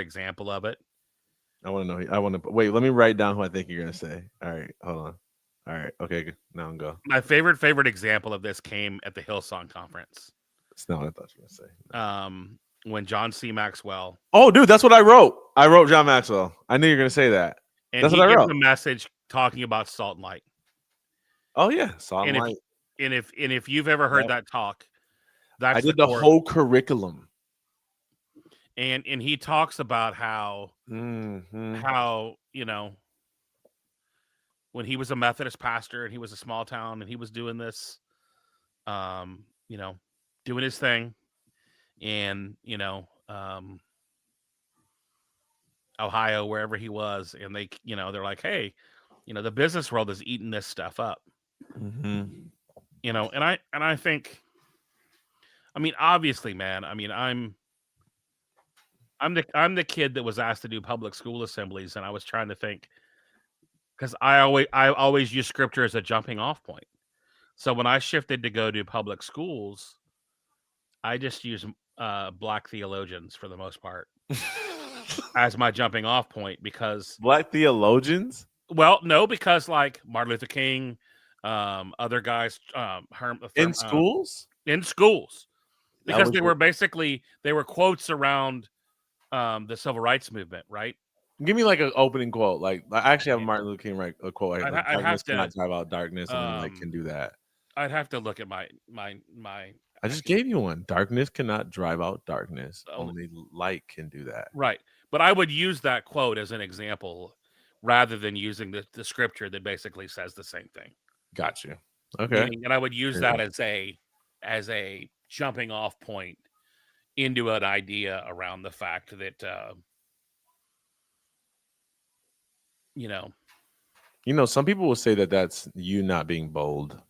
[SPEAKER 2] example of it.
[SPEAKER 1] I want to know. I want to wait. Let me write down who I think you're gonna say. All right, hold on. All right, okay. Now I'm go.
[SPEAKER 2] My favorite example of this came at the Hillsong conference.
[SPEAKER 1] That's not what I thought you were gonna
[SPEAKER 2] say. When John C. Maxwell.
[SPEAKER 1] Oh, dude, that's what I wrote. I wrote John Maxwell. I knew you were gonna say that.
[SPEAKER 2] And that's what I wrote. A message talking about salt and light.
[SPEAKER 1] Oh yeah, salt and light.
[SPEAKER 2] And if you've ever heard that talk,
[SPEAKER 1] I did the whole curriculum.
[SPEAKER 2] And he talks about how how when he was a Methodist pastor and he was a small town and he was doing this, doing his thing, and Ohio, wherever he was, and they're like, hey, The business world is eating this stuff up.
[SPEAKER 1] Mm-hmm.
[SPEAKER 2] And I think, obviously, man, I'm the kid that was asked to do public school assemblies, and I was trying to think, because I always use scripture as a jumping off point. So when I shifted to go do public schools, I just use black theologians for the most part as my jumping off point, because
[SPEAKER 1] Black theologians?
[SPEAKER 2] no, because like Martin Luther King, other guys,
[SPEAKER 1] In schools?
[SPEAKER 2] in schools, because
[SPEAKER 1] was
[SPEAKER 2] they were quotes around the civil rights movement, right?
[SPEAKER 1] Give me like an opening quote. Like I actually have
[SPEAKER 2] Yeah.
[SPEAKER 1] Martin Luther King a quote. Like,
[SPEAKER 2] I'd
[SPEAKER 1] darkness
[SPEAKER 2] have
[SPEAKER 1] cannot
[SPEAKER 2] to
[SPEAKER 1] drive out darkness, and then light can do that.
[SPEAKER 2] I'd have to look at my.
[SPEAKER 1] I just gave you one. Darkness cannot drive out darkness. Only light can do that.
[SPEAKER 2] Right. But I would use that quote as an example rather than using the scripture that basically says the same thing.
[SPEAKER 1] Got you. Okay.
[SPEAKER 2] And I would use that as a jumping off point into an idea around the fact that
[SPEAKER 1] some people will say that that's you not being bold.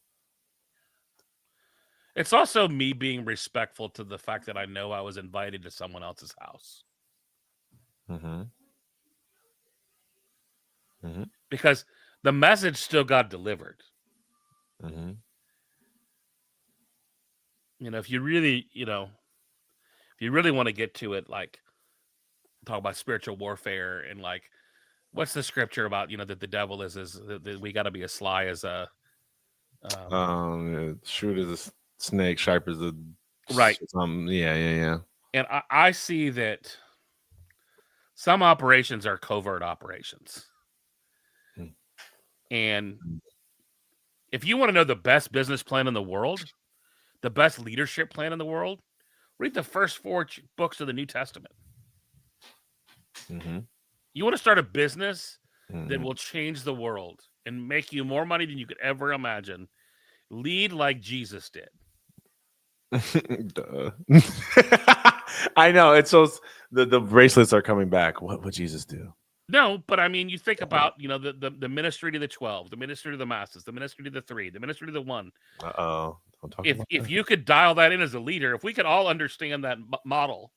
[SPEAKER 2] It's also me being respectful to the fact that I know I was invited to someone else's house.
[SPEAKER 1] Mm-hmm. Mm-hmm.
[SPEAKER 2] Because the message still got delivered.
[SPEAKER 1] Mm-hmm.
[SPEAKER 2] If you really, want to get to it, like talk about spiritual warfare and like, what's the scripture about, that the devil is that we got to be as sly as a
[SPEAKER 1] shrewd as a snake, sharp as a
[SPEAKER 2] right.
[SPEAKER 1] Yeah.
[SPEAKER 2] And I see that some operations are covert operations. And if you want to know the best business plan in the world, the best leadership plan in the world, read the first 4 books of the New Testament.
[SPEAKER 1] Mm-hmm.
[SPEAKER 2] You want to start a business that will change the world and make you more money than you could ever imagine. Lead like Jesus did.
[SPEAKER 1] Duh. I know. It's so the bracelets are coming back. What would Jesus do?
[SPEAKER 2] No, but you think about, the ministry to the 12, the ministry to the masses, the ministry to the 3, the ministry to the 1.
[SPEAKER 1] Uh-oh.
[SPEAKER 2] If you could dial that in as a leader, if we could all understand that model.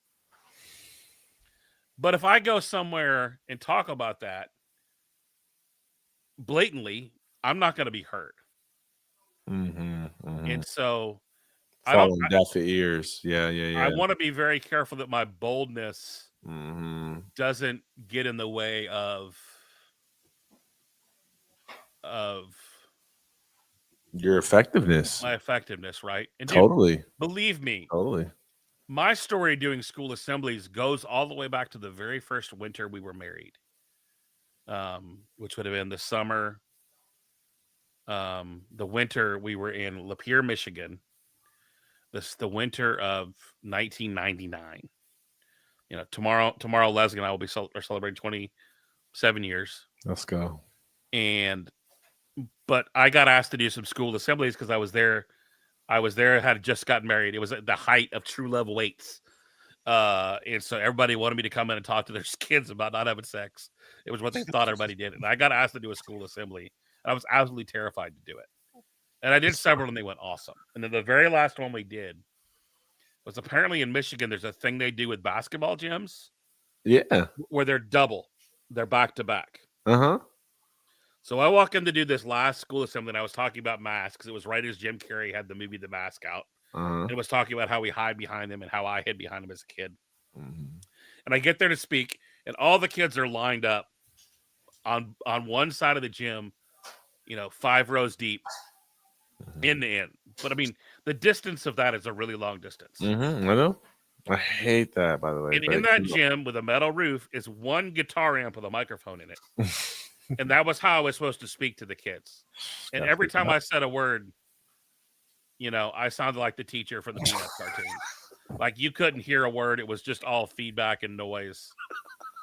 [SPEAKER 2] But if I go somewhere and talk about that blatantly, I'm not going to be heard.
[SPEAKER 1] Mm-hmm, mm-hmm.
[SPEAKER 2] And so
[SPEAKER 1] falling deaf ears. Yeah.
[SPEAKER 2] I want to be very careful that my boldness doesn't get in the way of
[SPEAKER 1] your effectiveness.
[SPEAKER 2] My effectiveness, right? And
[SPEAKER 1] totally.
[SPEAKER 2] Dude, believe me.
[SPEAKER 1] Totally.
[SPEAKER 2] My story doing school assemblies goes all the way back to the very first winter we were married, which would have been the summer, the winter we were in Lapeer, Michigan, the winter of 1999. Tomorrow, Leslie and I will be celebrating 27 years.
[SPEAKER 1] Let's go.
[SPEAKER 2] But I got asked to do some school assemblies because I was there. Had just gotten married. It was at the height of true love waits. And so everybody wanted me to come in and talk to their kids about not having sex. It was what they thought everybody did. And I got asked to do a school assembly. And I was absolutely terrified to do it. And I did several and they went awesome. And then the very last one we did was apparently in Michigan, there's a thing they do with basketball gyms.
[SPEAKER 1] Yeah.
[SPEAKER 2] Where they're double. They're back to back.
[SPEAKER 1] Uh-huh.
[SPEAKER 2] So I walk in to do this last school assembly, and I was talking about masks. It was right as Jim Carrey had the movie The Mask out. And it was talking about how we hide behind him and how I hid behind him as a kid. And I get there to speak, and all the kids are lined up on one side of the gym, 5 rows deep, end to end. But the distance of that is a really long distance.
[SPEAKER 1] I know. I hate that, by the way.
[SPEAKER 2] And in that gym with a metal roof is one guitar amp with a microphone in it. And that was how I was supposed to speak to the kids. And every time I said a word, I sounded like the teacher for the Peanuts cartoon. Like you couldn't hear a word. It was just all feedback and noise.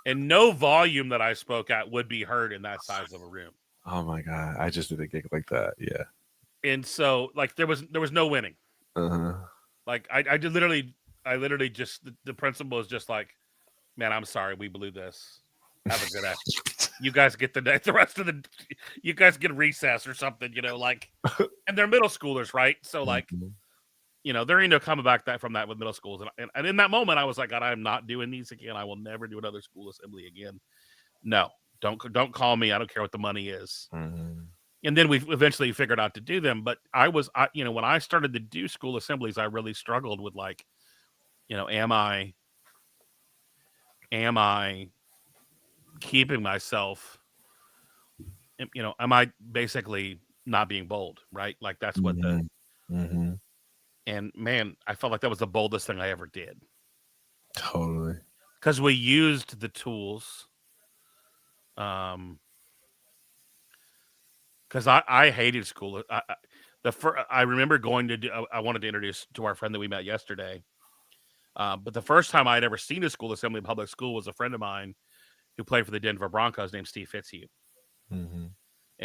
[SPEAKER 2] And no volume that I spoke at would be heard in that size of a room.
[SPEAKER 1] Oh my God. I just did a gig like that. Yeah.
[SPEAKER 2] And so like there was no winning. Like I literally just the principal is just like, man, I'm sorry we blew this. Have a good afternoon. you guys get the rest of the, you guys get recess or something, like, and they're middle schoolers, right? So like, there ain't no coming back from that with middle schools. And in that moment, I was like, God, I'm not doing these again. I will never do another school assembly again. No, don't call me. I don't care what the money is. And then we eventually figured out to do them. But when I started to do school assemblies, I really struggled with like, am I keeping myself, am I basically not being bold, right? Like that's what and man, I felt like that was the boldest thing I ever did.
[SPEAKER 1] Totally.
[SPEAKER 2] Because we used the tools. Because I hated school. I remember going to I wanted to introduce to our friend that we met yesterday. But the first time I had ever seen a school assembly in public school was a friend of mine who played for the Denver Broncos named Steve Fitzhugh. And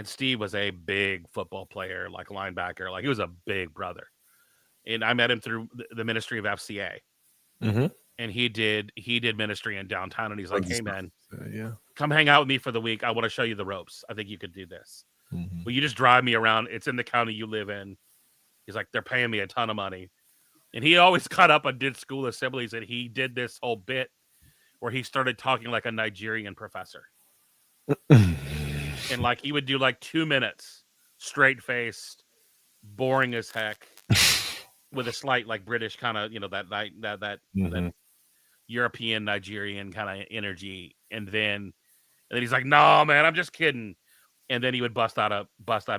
[SPEAKER 2] Steve was a big football player, like linebacker. Like he was a big brother. And I met him through the ministry of FCA. And he did ministry in downtown. And he's like, hey, man, come hang out with me for the week. I want to show you the ropes. I think you could do this. Well, you just drive me around. It's in the county you live in. He's like, they're paying me a ton of money. And he always got up and did school assemblies. And he did this whole bit where he started talking like a Nigerian professor. And like he would do like 2 minutes, straight faced, boring as heck, with a slight like British kind of, that European Nigerian kind of energy. And then he's like, no, man, I'm just kidding. And then he would bust out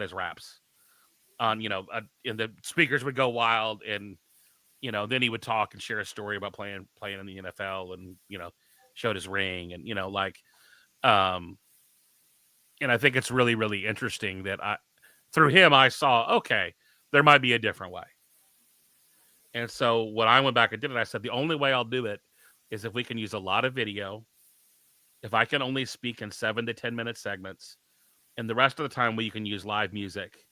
[SPEAKER 2] his raps on, and the speakers would go wild. And, then he would talk and share a story about playing in the NFL and, showed his ring and, and I think it's really, really interesting that through him, I saw, okay, there might be a different way. And so when I went back and did it, I said, the only way I'll do it is if we can use a lot of video, if I can only speak in 7 to 10 minute segments, and the rest of the time you can use live music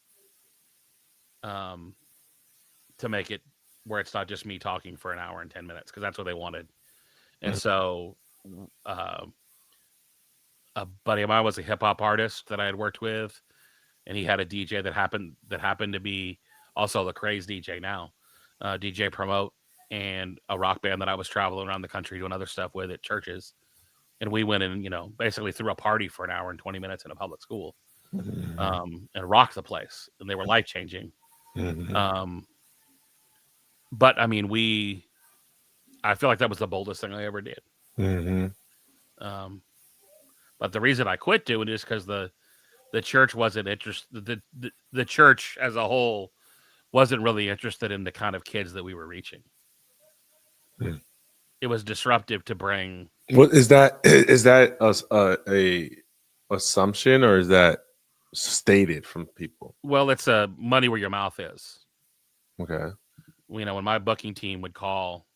[SPEAKER 2] to make it where it's not just me talking for an hour and 10 minutes, because that's what they wanted. And so a buddy of mine was a hip hop artist that I had worked with, and he had a DJ that happened to be also the Craze DJ now, DJ Promote, and a rock band that I was traveling around the country doing other stuff with at churches. And we went and, basically threw a party for an hour and 20 minutes in a public school, and rocked the place, and they were life changing. But I mean, I feel like that was the boldest thing I ever did. But the reason I quit doing it is because the church wasn't interested. The church as a whole wasn't really interested in the kind of kids that we were reaching. It was disruptive to bring.
[SPEAKER 1] What is that? Is that a assumption, or is that stated from people?
[SPEAKER 2] Well, it's a money where your mouth is.
[SPEAKER 1] Okay.
[SPEAKER 2] When my booking team would call,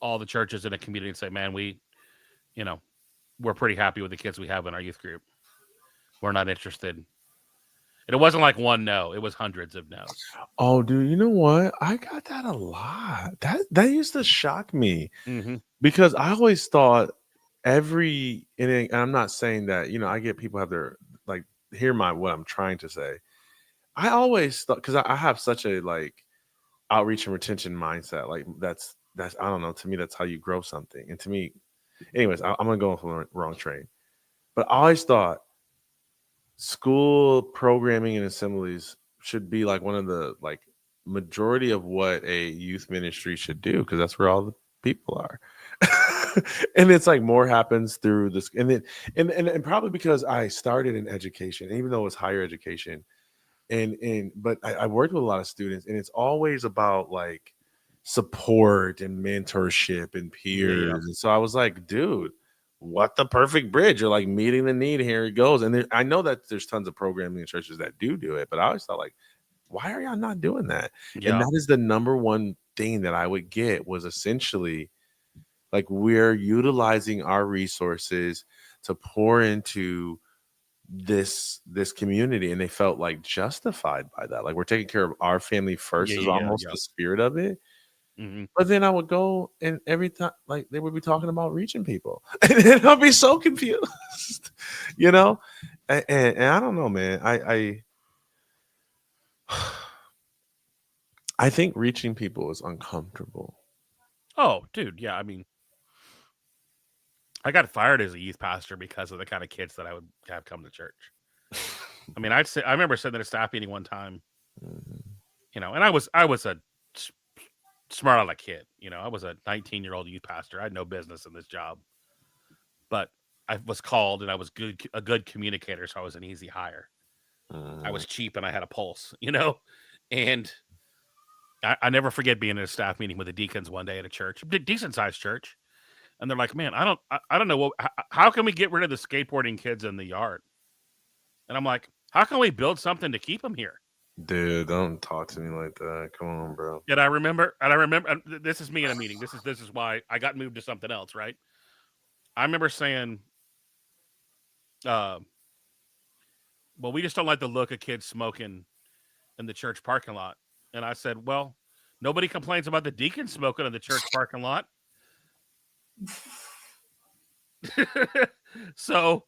[SPEAKER 2] all the churches in a community and say, man, we're pretty happy with the kids we have in our youth group. We're not interested. And it wasn't like one no, it was hundreds of no's.
[SPEAKER 1] Oh, dude, you know what? I got that a lot. That used to shock me, because I always thought and I'm not saying that, I get people have their, like, hear what I'm trying to say. I always thought, because I have such a like outreach and retention mindset. Like that's I don't know. To me, that's how you grow something. And to me, anyways, I'm gonna go off on the wrong train. But I always thought school programming and assemblies should be like one of the like majority of what a youth ministry should do, because that's where all the people are. And it's like more happens through this, and then and probably because I started in education, even though it was higher education. But I worked with a lot of students, and it's always about like support and mentorship and peers. Yeah. And so I was like, dude, what the perfect bridge? You're like meeting the need. Here it goes. And I know that there's tons of programming in churches that do it, but I always thought, like, why are y'all not doing that? Yeah. And that is the number one thing that I would get, was essentially like, we're utilizing our resources to pour into this community, and they felt like justified by that. Like, we're taking care of our family first, is almost the spirit of it.
[SPEAKER 2] Mm-hmm.
[SPEAKER 1] But then I would go, and every time, like, they would be talking about reaching people, and then I'll be so confused, you know. And I don't know, man. I think reaching people is uncomfortable.
[SPEAKER 2] Oh, dude, yeah. I mean, I got fired as a youth pastor because of the kind of kids that I would have come to church. I mean, I remember sitting at a staff meeting one time,
[SPEAKER 1] Mhm.
[SPEAKER 2] and I was a smart aleck kid. I was a 19-year-old youth pastor. I had no business in this job, but I was called, and I was a good communicator, so I was an easy hire. I
[SPEAKER 1] Mhm.
[SPEAKER 2] was cheap, and I had a pulse. And I never forget being in a staff meeting with the deacons one day at a church, decent sized church, and they're like, "Man, I don't know how can we get rid of the skateboarding kids in the yard?" And I'm like, "How can we build something to keep them here?"
[SPEAKER 1] Dude, don't talk to me like that. Come on, bro.
[SPEAKER 2] And this is me in a meeting. This is why I got moved to something else, right? I remember saying, uh, "Well, we just don't like the look of kids smoking in the church parking lot." And I said, "Well, nobody complains about the deacon smoking in the church parking lot." So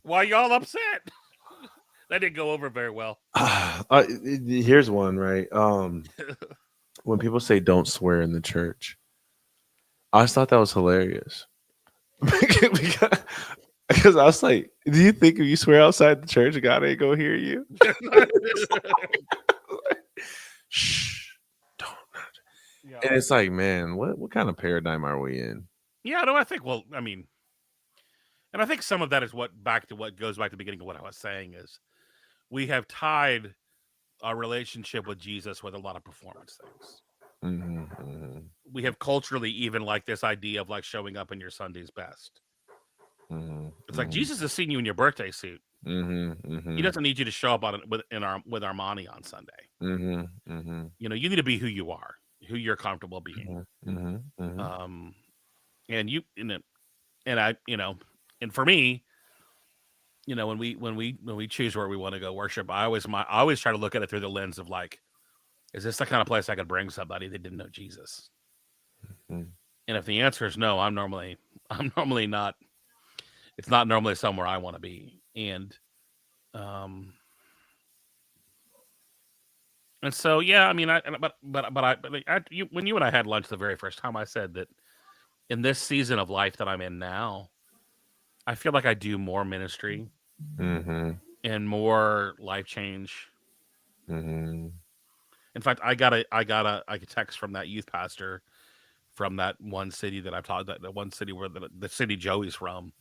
[SPEAKER 2] why y'all upset? That didn't go over very well.
[SPEAKER 1] Here's one, right? When people say don't swear in the church, I just thought that was hilarious. because, because I was like, do you think if you swear outside the church, God ain't gonna hear you? Shh, don't.
[SPEAKER 2] Yeah.
[SPEAKER 1] And it's like, man, what kind of paradigm are we in?
[SPEAKER 2] Yeah, no, I think, well, I mean, and I think some of that is what goes back to the beginning of what I was saying is we have tied our relationship with Jesus with a lot of performance things.
[SPEAKER 1] Hmm, hmm,
[SPEAKER 2] We have culturally even like this idea of like showing up in your Sunday's best.
[SPEAKER 1] hmm,
[SPEAKER 2] It's like
[SPEAKER 1] hmm,
[SPEAKER 2] Jesus has seen you in your birthday suit.
[SPEAKER 1] hmm,
[SPEAKER 2] He
[SPEAKER 1] hmm,
[SPEAKER 2] doesn't need you to show up with Armani on Sunday.
[SPEAKER 1] hmm, hmm,
[SPEAKER 2] You need to be who you are, who you're comfortable being.
[SPEAKER 1] hmm, hmm,
[SPEAKER 2] Um, and you, and I, and for me, when we choose where we want to go worship, I always try to look at it through the lens of like, is this the kind of place I could bring somebody that didn't know Jesus?
[SPEAKER 1] hmm.
[SPEAKER 2] And if the answer is no, I'm normally not. It's not normally somewhere I want to be. Um, and so yeah, I mean, when you and I had lunch the very first time, I said that in this season of life that I'm in now, I feel like I do more ministry
[SPEAKER 1] Mhm,
[SPEAKER 2] and more life change.
[SPEAKER 1] mhm,
[SPEAKER 2] In fact, I got a text from that youth pastor from that one city that I've taught, that one city where the city Joey's from.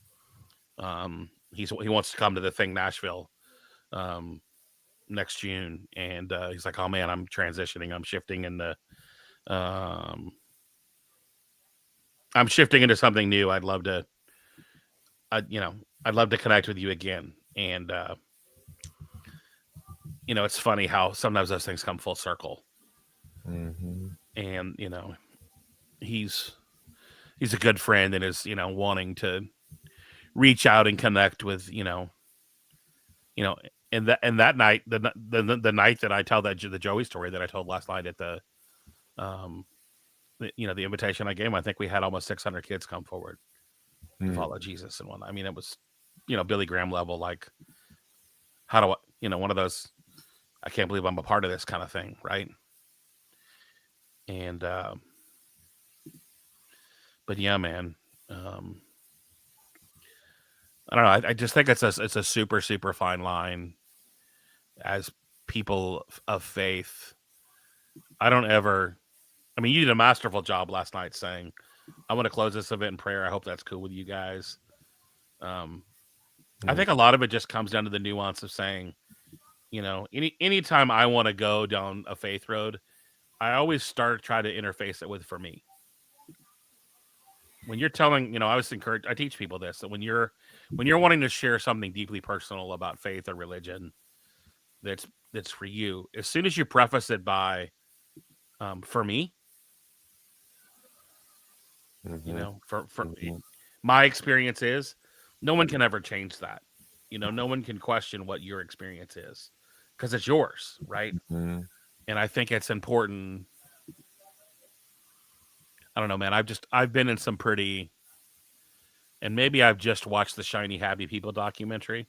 [SPEAKER 2] He wants to come to the thing Nashville um, next June, and he's like, "Oh man, I'm transitioning. Um, I'm shifting into something new. I'd love to connect with you again." And it's funny how sometimes those things come full circle.
[SPEAKER 1] mhm,
[SPEAKER 2] And he's he's a good friend and is wanting to reach out and connect with you know and that night, the night that I tell the Joey story that I told last night at um the invitation I gave him, I think we had almost 600 kids come forward to
[SPEAKER 1] mm,
[SPEAKER 2] follow Jesus and one. I mean, it was Billy Graham level, like, how do I, one of those, I can't believe I'm a part of this kind of thing, right? And but yeah, man, um I don't know. I just think it's a super super fine line as people of faith. I don't ever. I mean, you did a masterful job last night saying, "I want to close this event in prayer. I hope that's cool with you guys." Um, I
[SPEAKER 1] mm,
[SPEAKER 2] think a lot of it just comes down to the nuance of saying, anytime I want to go down a faith road, I always try to interface it with for me. When you're telling, I always encourage, I teach people this, that when you're wanting to share something deeply personal about faith or religion that's for you, as soon as you preface it by for me,
[SPEAKER 1] mhm,
[SPEAKER 2] for
[SPEAKER 1] mhm,
[SPEAKER 2] my experience is, no one can ever change that. No one can question what your experience is because it's yours, right?
[SPEAKER 1] mhm,
[SPEAKER 2] And I think it's important. I don't know, man. I've been in some pretty, and maybe I've just watched the Shiny Happy People documentary.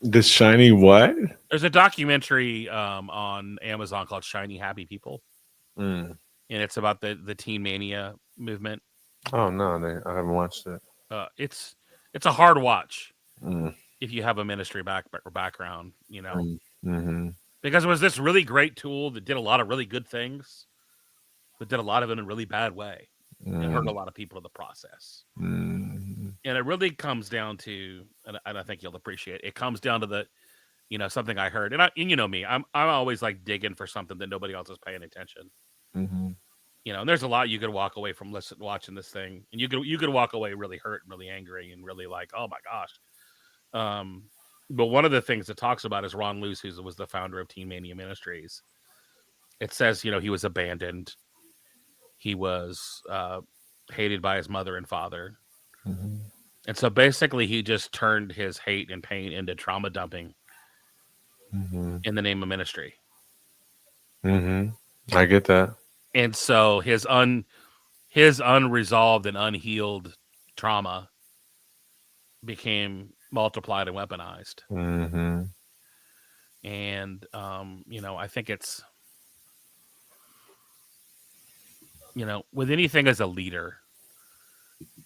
[SPEAKER 1] The Shiny what?
[SPEAKER 2] There's a documentary on Amazon called Shiny Happy People, and it's about the teen mania movement.
[SPEAKER 1] Oh no, I haven't watched it.
[SPEAKER 2] It's a hard watch if you have a ministry background, because it was this really great tool that did a lot of really good things, but did a lot of it in a really bad way. It hurt a lot of people in the process. And it really comes down to, and I think you'll appreciate it, comes down to the, something I heard. And you know me, I'm always like digging for something that nobody else is paying attention. And there's a lot you could walk away from watching this thing, and you could walk away really hurt and really angry and really like, oh my gosh. But one of the things it talks about is Ron Luce, who was the founder of Teen Mania Ministries. It says, he was abandoned. He was hated by his mother and father. And so basically he just turned his hate and pain into trauma dumping in the name of ministry.
[SPEAKER 1] I get that.
[SPEAKER 2] And so his unresolved and unhealed trauma became multiplied and weaponized. And, I think it's, with anything as a leader,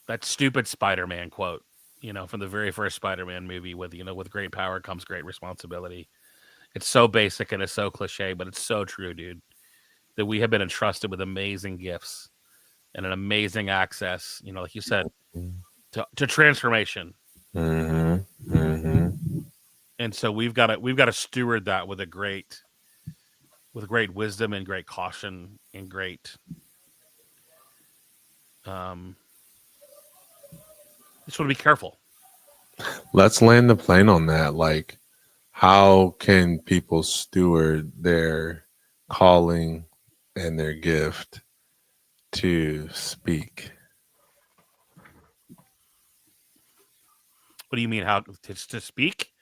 [SPEAKER 2] that stupid Spider-Man quote, from the very first Spider-Man movie with great power comes great responsibility. It's so basic and it's so cliche, but it's so true, dude, that we have been entrusted with amazing gifts and an amazing access, like you said, to transformation. And so we've got to steward that with great wisdom and great caution and great, just want to be careful.
[SPEAKER 1] Let's land the plane on that. Like, how can people steward their calling and their gift to speak?
[SPEAKER 2] What do you mean? How to speak?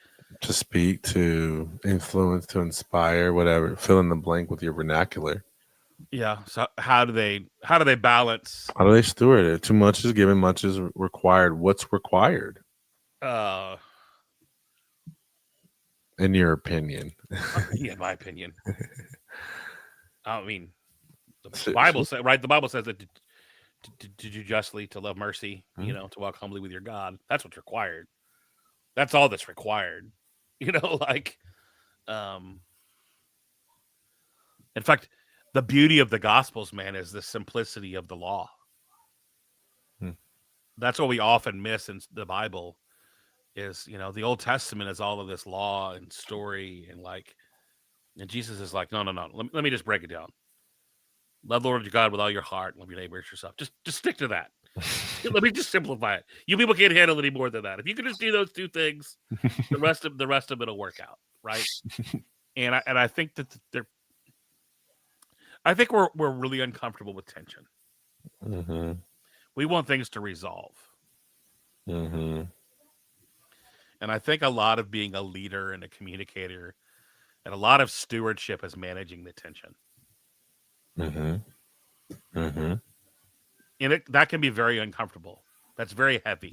[SPEAKER 1] To speak, to influence, to inspire, whatever. Fill in the blank with your vernacular.
[SPEAKER 2] Yeah. So how do they balance?
[SPEAKER 1] How do they steward it? Too much is given, much is required. What's required? In your opinion.
[SPEAKER 2] Yeah, my opinion. I mean, the Bible says, right? The Bible says that to do justly, to love mercy, to walk humbly with your God. That's what's required. That's all that's required. In fact, the beauty of the Gospels, man, is the simplicity of the law. That's what we often miss in the Bible is, the Old Testament is all of this law and story and Jesus is like, no. Let me just break it down. Love the Lord your God with all your heart and love your neighbor as yourself. Just stick to that. Let me just simplify it. You people can't handle any more than that. If you can just do those two things, the rest of it'll work out, right? And I think that I think we're really uncomfortable with tension. We want things to resolve. And I think a lot of being a leader and a communicator and a lot of stewardship is managing the tension. And that can be very uncomfortable. That's very heavy.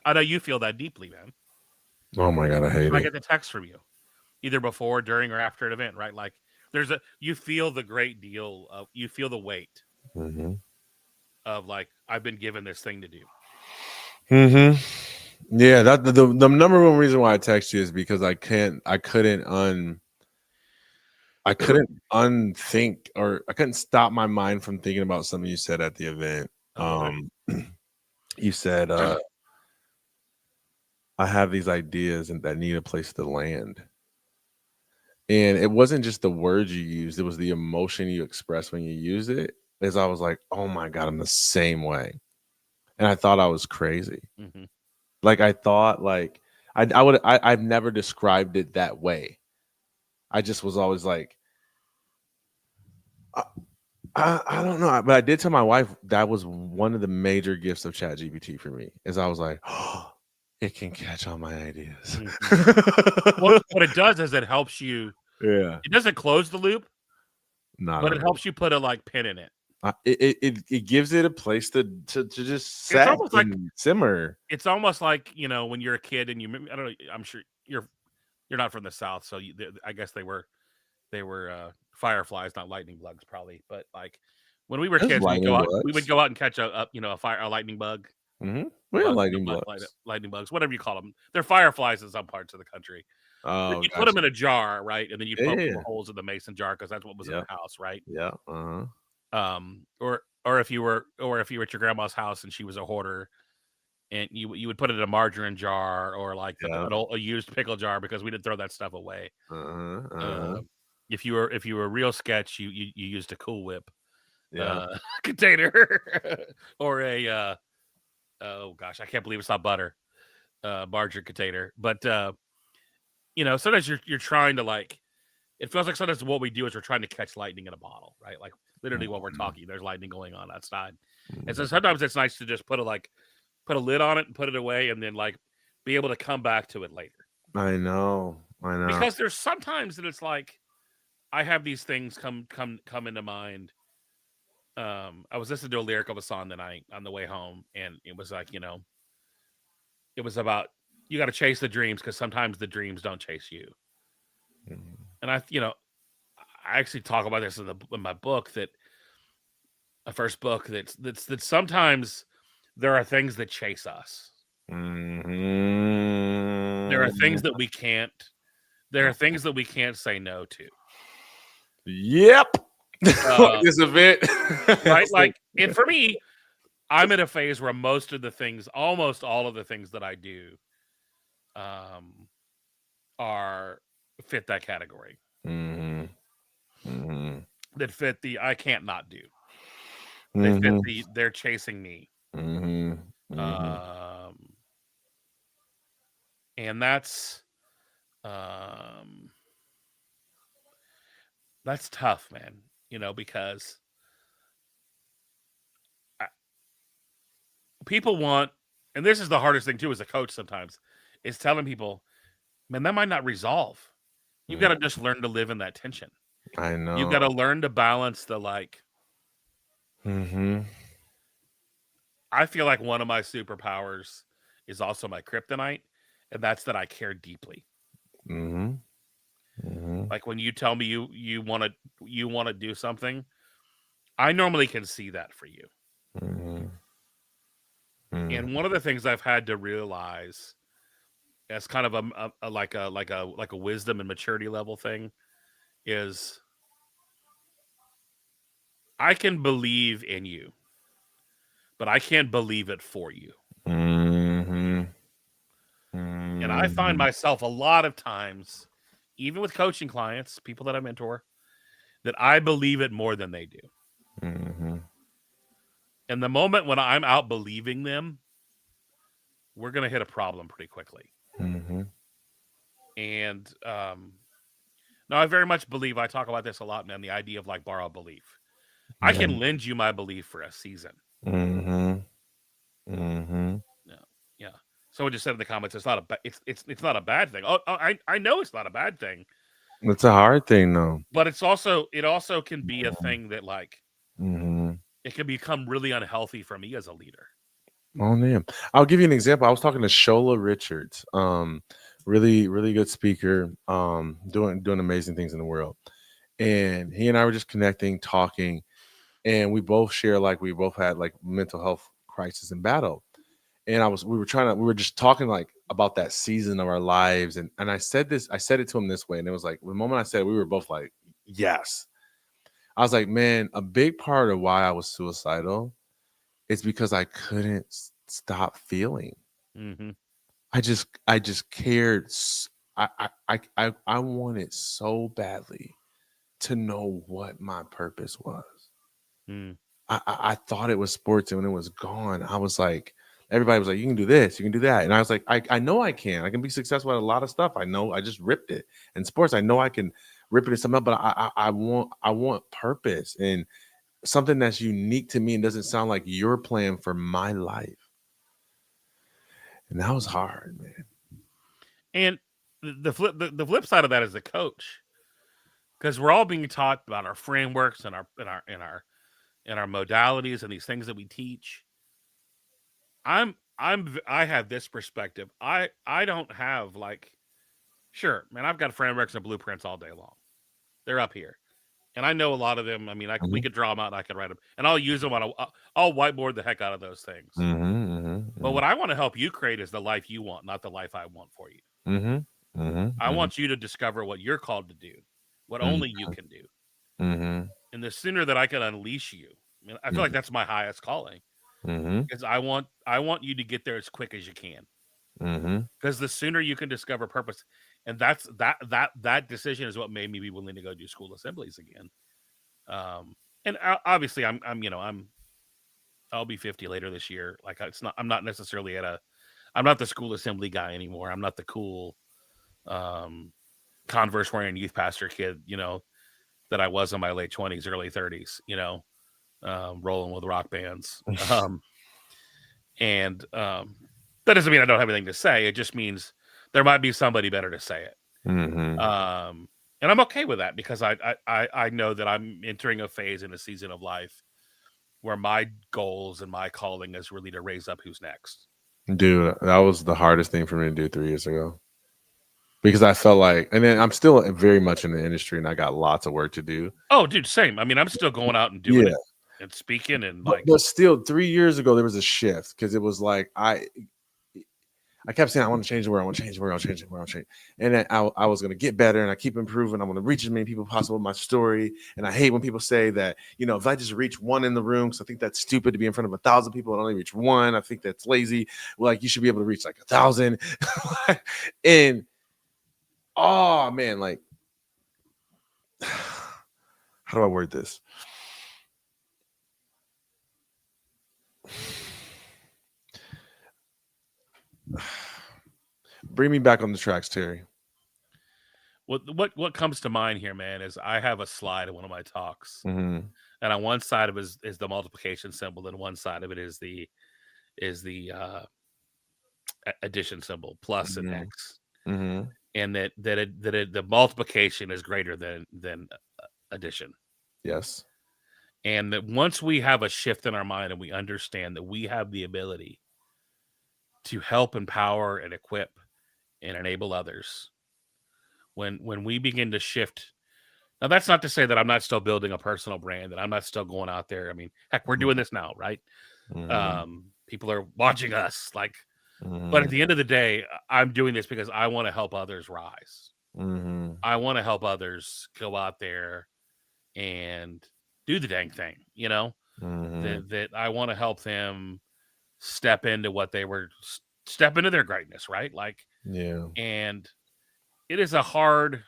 [SPEAKER 2] I know you feel that deeply, man.
[SPEAKER 1] Oh my God, I hate it.
[SPEAKER 2] I get the text from you, either before, during, or after an event, right? Like you feel the great deal of, you feel the weight of like, I've been given this thing to do.
[SPEAKER 1] Yeah, that the number one reason why I text you is because I couldn't unthink, or I couldn't stop my mind from thinking about something you said at the event. You said, I have these ideas and that need a place to land. And it wasn't just the words you used, it was the emotion you expressed when you use it. As I was like, oh my God, I'm the same way. And I thought I was crazy. Like I thought like I've never described it that way. I just was always like, I don't know, but I did tell my wife that was one of the major gifts of ChatGPT for me. Is I was like, oh, it can catch all my ideas.
[SPEAKER 2] What it does is it helps you.
[SPEAKER 1] Yeah,
[SPEAKER 2] it doesn't close the loop.
[SPEAKER 1] Not
[SPEAKER 2] but it
[SPEAKER 1] really.
[SPEAKER 2] helps you put a pin in it.
[SPEAKER 1] It gives it a place to just
[SPEAKER 2] It's
[SPEAKER 1] set
[SPEAKER 2] almost like
[SPEAKER 1] and simmer.
[SPEAKER 2] it's almost like, when you're a kid and I don't know, I'm sure you're not from the South, so I guess they were fireflies, not lightning bugs, probably. But like when we were
[SPEAKER 1] There's
[SPEAKER 2] kids,
[SPEAKER 1] lightning
[SPEAKER 2] we would
[SPEAKER 1] bugs.
[SPEAKER 2] go out and catch a lightning bug,
[SPEAKER 1] We have
[SPEAKER 2] bug,
[SPEAKER 1] lightning bugs.
[SPEAKER 2] lightning bugs, whatever you call them. They're fireflies in some parts of the country. But
[SPEAKER 1] Oh,
[SPEAKER 2] you put them
[SPEAKER 1] gotcha.
[SPEAKER 2] in a jar, right, and then you
[SPEAKER 1] Yeah,
[SPEAKER 2] poke
[SPEAKER 1] yeah,
[SPEAKER 2] little
[SPEAKER 1] yeah.
[SPEAKER 2] holes in the mason jar because that's what was in the
[SPEAKER 1] Yep,
[SPEAKER 2] house, right?
[SPEAKER 1] yep, uh-huh.
[SPEAKER 2] Or if you were at your grandma's house and she was a hoarder, and you would put it in a margarine jar or like
[SPEAKER 1] Yep,
[SPEAKER 2] a used pickle jar because we didn't throw that stuff away.
[SPEAKER 1] uh-huh, uh-huh.
[SPEAKER 2] Uh, if you were a real sketch, you used a Cool Whip
[SPEAKER 1] Yep.
[SPEAKER 2] container or a oh gosh, I can't believe it's not butter margarine container. But sometimes you're trying to like. It feels like sometimes what we do is we're trying to catch lightning in a bottle, right? Like literally while we're
[SPEAKER 1] Mhm,
[SPEAKER 2] talking, there's lightning going on outside, and so
[SPEAKER 1] mhm.
[SPEAKER 2] sometimes it's nice to just put a lid on it and put it away, and then like be able to come back to it later.
[SPEAKER 1] I know, I know.
[SPEAKER 2] Because there's sometimes that it's like I have these things come into mind. I was listening to a lyric of a song tonight on the way home, and it was like, it was about you got to chase the dreams because sometimes the dreams don't chase you.
[SPEAKER 1] Mhm,
[SPEAKER 2] And I actually talk about this in my book that a first book that sometimes there are things that chase us. There are things
[SPEAKER 1] mhm.
[SPEAKER 2] that we can't. There are things that we can't say no to.
[SPEAKER 1] Yep. Like
[SPEAKER 2] Uh,
[SPEAKER 1] this event.
[SPEAKER 2] right?
[SPEAKER 1] It's like
[SPEAKER 2] Like, and for me, I'm in a phase where almost all of the things that I do, um, are fit that category.
[SPEAKER 1] mhm, mhm,
[SPEAKER 2] That fit the I can't not do. They fit
[SPEAKER 1] mhm,
[SPEAKER 2] they're chasing me.
[SPEAKER 1] mhm, mhm.
[SPEAKER 2] Um, and um, that's tough, man. Because I, people want, and this is the hardest thing too as a coach sometimes, is telling people, man, that might not resolve. You got
[SPEAKER 1] Mm,
[SPEAKER 2] to just learn to live in that tension.
[SPEAKER 1] I
[SPEAKER 2] You got to
[SPEAKER 1] know.
[SPEAKER 2] learn to balance the like.
[SPEAKER 1] Mhm,
[SPEAKER 2] I feel like one of my superpowers is also my kryptonite, and that's that I care deeply.
[SPEAKER 1] mhm, mhm,
[SPEAKER 2] Like when you tell me you want to do something, I normally can see that for you.
[SPEAKER 1] mhm, mhm,
[SPEAKER 2] And one of the things I've had to realize as kind of like a wisdom and maturity level thing is I can believe in you, but I can't believe it for you.
[SPEAKER 1] mhm,
[SPEAKER 2] And I find
[SPEAKER 1] mhm,
[SPEAKER 2] myself a lot of times, even with coaching clients, people that I mentor, that I believe it more than they do.
[SPEAKER 1] mhm,
[SPEAKER 2] And the moment when I'm out believing them, we're going to hit a problem pretty quickly.
[SPEAKER 1] mhm.
[SPEAKER 2] And now I very much believe, I talk about this a lot, man, the idea of like borrowed belief. I can
[SPEAKER 1] Mhm,
[SPEAKER 2] lend you my belief for a season.
[SPEAKER 1] mhm, mhm.
[SPEAKER 2] Yeah. Yeah. Someone just said in the comments, it's not a bad thing. Oh, I know it's not a bad thing,
[SPEAKER 1] It's a hard thing though.
[SPEAKER 2] but it also can be a thing that like
[SPEAKER 1] Mhm.
[SPEAKER 2] it can become really unhealthy for me as a leader.
[SPEAKER 1] Oh, man. I'll give you an example. I was talking to Shola Richards, really, really good speaker, doing amazing things in the world. And he and I were just connecting, talking, and we both share like we both had like mental health crisis and battle. And we were just talking like about that season of our lives. And I said it to him this way. And it was like the moment I said it, we were both like, yes. I was like, man, a big part of why I was suicidal is because I couldn't stop feeling.
[SPEAKER 2] Hmm.
[SPEAKER 1] I just cared. I wanted so badly to know what my purpose was.
[SPEAKER 2] Mm.
[SPEAKER 1] I thought it was sports, and when it was gone, I was like, everybody was like, you can do this, you can do that, and I was like, I know I can. I can be successful at a lot of stuff. I know. I just ripped it in sports. I know I can rip it in something else, but I want purpose and something that's unique to me and doesn't sound like your plan for my life. And that was hard, man.
[SPEAKER 2] And the flip side of that is the coach, because we're all being taught about our frameworks and and our modalities and these things that we teach. I have this perspective. I don't have like, sure, man, I've got frameworks and blueprints all day long. They're up here. And I know a lot of them. I mean, we could draw them out and I could write them, and I'll use them I'll whiteboard the heck out of those things. But what I want to help you create is the life you want, not the life I want for you. I want you to discover what you're called to do, what only you can do. And the sooner that I can unleash you, I mean, I feel like that's my highest calling. Because I want you to get there as quick as you can. Because the sooner you can discover purpose, and that decision is what made me be willing to go do school assemblies again. And obviously, I'll be 50 later this year. Like I'm not necessarily I'm not the school assembly guy anymore. I'm not the cool, Converse wearing youth pastor kid, that I was in my late 20s, early 30s. Rolling with rock bands. And that doesn't mean I don't have anything to say. It just means there might be somebody better to say it. And I'm okay with that because I know that I'm entering a phase in a season of life where my goals and my calling is really to raise up who's next.
[SPEAKER 1] Dude, that was the hardest thing for me to do 3 years ago. Because I felt like, and then I'm still very much in the industry and I got lots of work to do.
[SPEAKER 2] Oh, dude, same. I mean, I'm still going out and doing it and speaking and
[SPEAKER 1] but still 3 years ago, there was a shift because it was like, I kept saying, I want to change the world. I want to change the world. I want to change the world. And then I was going to get better and I keep improving. I want to reach as many people possible with my story. And I hate when people say that, if I just reach one in the room, because I think that's stupid to be in front of 1,000 people and only reach one. I think that's lazy. Like you should be able to reach like 1,000. And oh man, like, how do I word this? Bring me back on the tracks, Terry.
[SPEAKER 2] What comes to mind here, man, is I have a slide in one of my talks, and on one side of it is the multiplication symbol, and one side of it is the addition symbol, plus and X, and that the multiplication is greater than addition.
[SPEAKER 1] Yes.
[SPEAKER 2] And that once we have a shift in our mind and we understand that we have the ability to help empower and equip and enable others, when we begin to shift. Now, that's not to say that I'm not still building a personal brand, that I'm not still going out there. I mean, heck, we're doing this now, right? People are watching us, like, but at the end of the day, I'm doing this because I want to help others rise. I want to help others go out there and do the dang thing, that I want to help them step into what they were, step into their greatness, right? Like, and it is a hard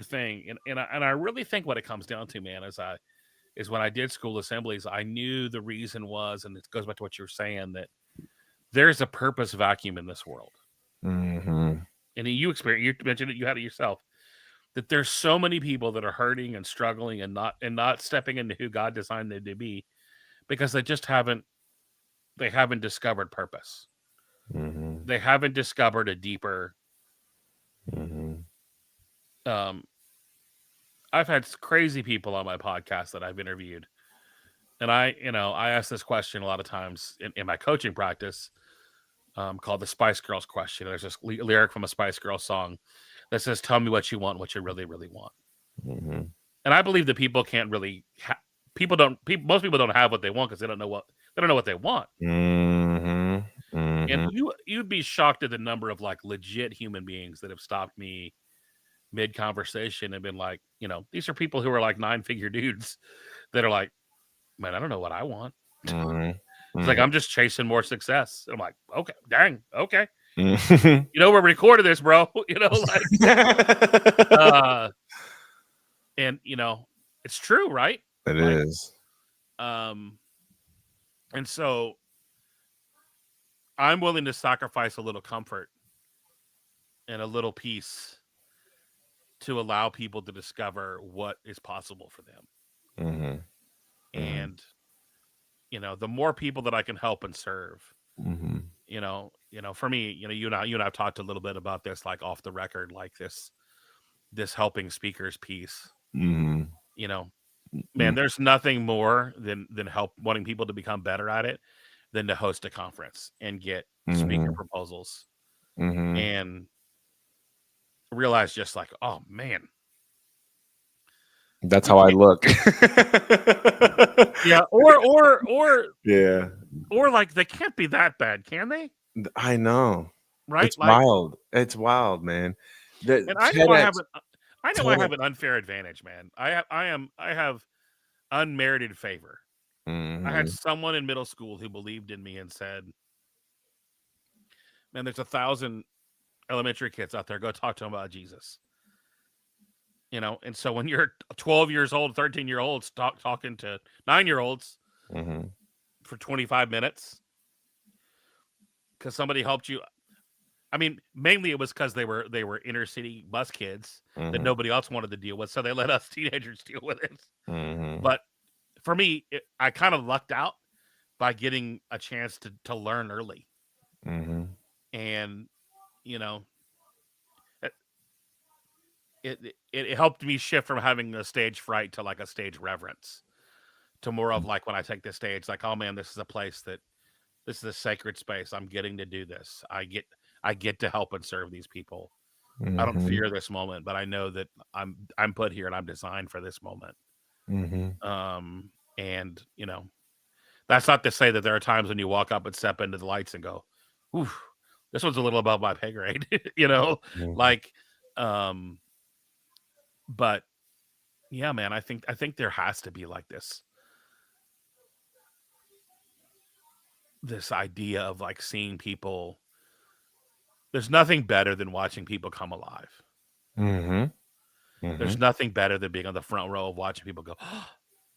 [SPEAKER 2] thing. And I really think what it comes down to, man, is when I did school assemblies, I knew the reason was, and it goes back to what you were saying, that there's a purpose vacuum in this world. And you mentioned it, you had it yourself, that there's so many people that are hurting and struggling and not stepping into who God designed them to be because they just haven't discovered purpose. They haven't discovered a deeper. I've had crazy people on my podcast that I've interviewed, and I ask this question a lot of times in my coaching practice, called the Spice Girls question. There's this lyric from a Spice Girls song that says, "Tell me what you want, what you really, really want." And I believe that people can't really. Most people don't have what they want because they don't know what they want. And you'd be shocked at the number of like legit human beings that have stopped me mid conversation and been like, these are people who are like 9-figure dudes that are like, man, I don't know what I want. It's like, I'm just chasing more success. And I'm like, okay, dang, okay. We're recording this, bro. And it's true, right?
[SPEAKER 1] It is.
[SPEAKER 2] And so I'm willing to sacrifice a little comfort and a little peace to allow people to discover what is possible for them. And the more people that I can help and serve, for me, you and I have talked a little bit about this, like off the record, like this helping speakers piece. man, there's nothing more than help wanting people to become better at it than to host a conference and get speaker proposals and realize just like, oh man,
[SPEAKER 1] that's how I look.
[SPEAKER 2] Yeah, or
[SPEAKER 1] yeah,
[SPEAKER 2] or like they can't be that bad, can they?
[SPEAKER 1] I know.
[SPEAKER 2] Right?
[SPEAKER 1] It's
[SPEAKER 2] Like,
[SPEAKER 1] wild. It's wild, man.
[SPEAKER 2] and I know I have an unfair advantage, man. I have unmerited favor. I had someone in middle school who believed in me and said, "Man, there's 1,000 elementary kids out there. Go talk to them about Jesus." And so when you're 12 years old, 13-year-olds talking to 9-year-olds for 25 minutes because somebody helped you. I mean, mainly it was because they were inner city bus kids that nobody else wanted to deal with, so they let us teenagers deal with it. But for me, I kind of lucked out by getting a chance to learn early, and it helped me shift from having a stage fright to like a stage reverence to more of like when I take the stage, like, oh man, this is a place this is a sacred space. I'm getting to do this. I get to help and serve these people. I don't fear this moment, but I know that I'm put here and I'm designed for this moment. And that's not to say that there are times when you walk up and step into the lights and go, "Ooh, this one's a little above my pay grade," like, but yeah, man, I think there has to be like this idea of like seeing people. There's nothing better than watching people come alive. There's nothing better than being on the front row of watching people go.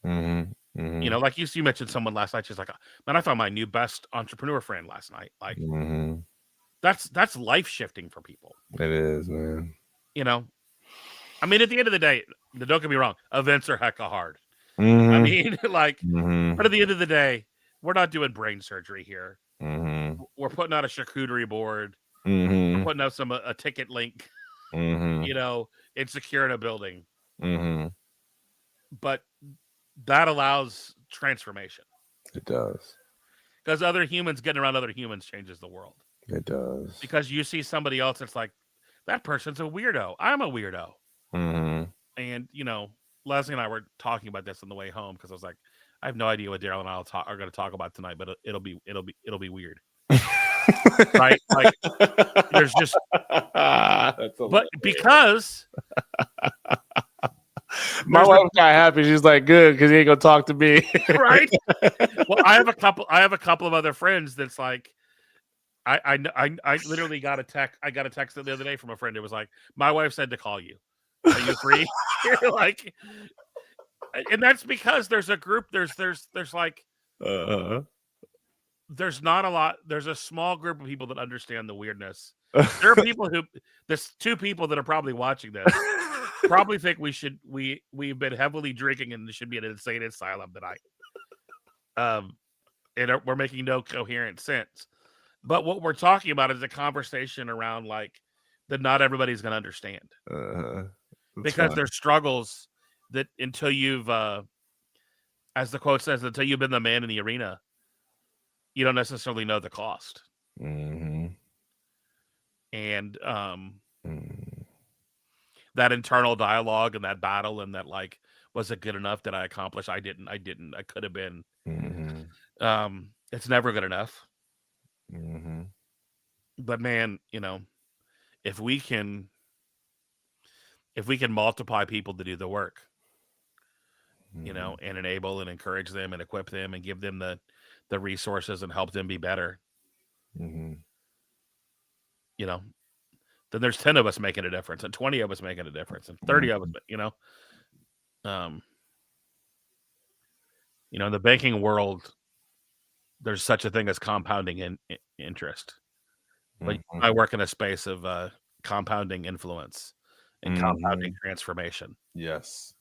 [SPEAKER 2] Like you mentioned someone last night. She's like, "Man, I found my new best entrepreneur friend last night." Like, that's life shifting for people.
[SPEAKER 1] It is, man.
[SPEAKER 2] I mean, at the end of the day, don't get me wrong, events are hecka hard. I mean, like, but at the end of the day, we're not doing brain surgery here. We're putting out a charcuterie board. We're putting out a ticket link, and securing a building. But that allows transformation.
[SPEAKER 1] It does.
[SPEAKER 2] Because other humans getting around other humans changes the world.
[SPEAKER 1] It does.
[SPEAKER 2] Because you see somebody else that's like, that person's a weirdo. I'm a weirdo. And, Leslie and I were talking about this on the way home because I was like, I have no idea what Darryll and I are going to talk about tonight, but it'll be weird. Right? Like, there's just, but because
[SPEAKER 1] my wife got happy. She's like, good, because he ain't gonna talk to me.
[SPEAKER 2] Right? Well, I have a couple of other friends that's like, I literally got a text. I got a text the other day from a friend. It was like, my wife said to call you. Are you free? Like, and that's because there's a group. There's like, there's not a lot. There's a small group of people that understand the weirdness. There are people there's 2 people that are probably watching this. Probably think we've been heavily drinking and should be in an insane asylum tonight. And we're making no coherent sense. But what we're talking about is a conversation around like that not everybody's going to understand because there's struggles that until you've, as the quote says, until you've been the man in the arena, you don't necessarily know the cost. And that internal dialogue and that battle and that like, was it good enough? Did I accomplish? I didn't. I could have been. It's never good enough. But man, if we can multiply people to do the work, and enable and encourage them and equip them and give them the resources and help them be better, then there's 10 of us making a difference and 20 of us making a difference and 30 of us, in the banking world, there's such a thing as compounding interest. But I work in a space of compounding influence and compounding transformation.
[SPEAKER 1] Yes.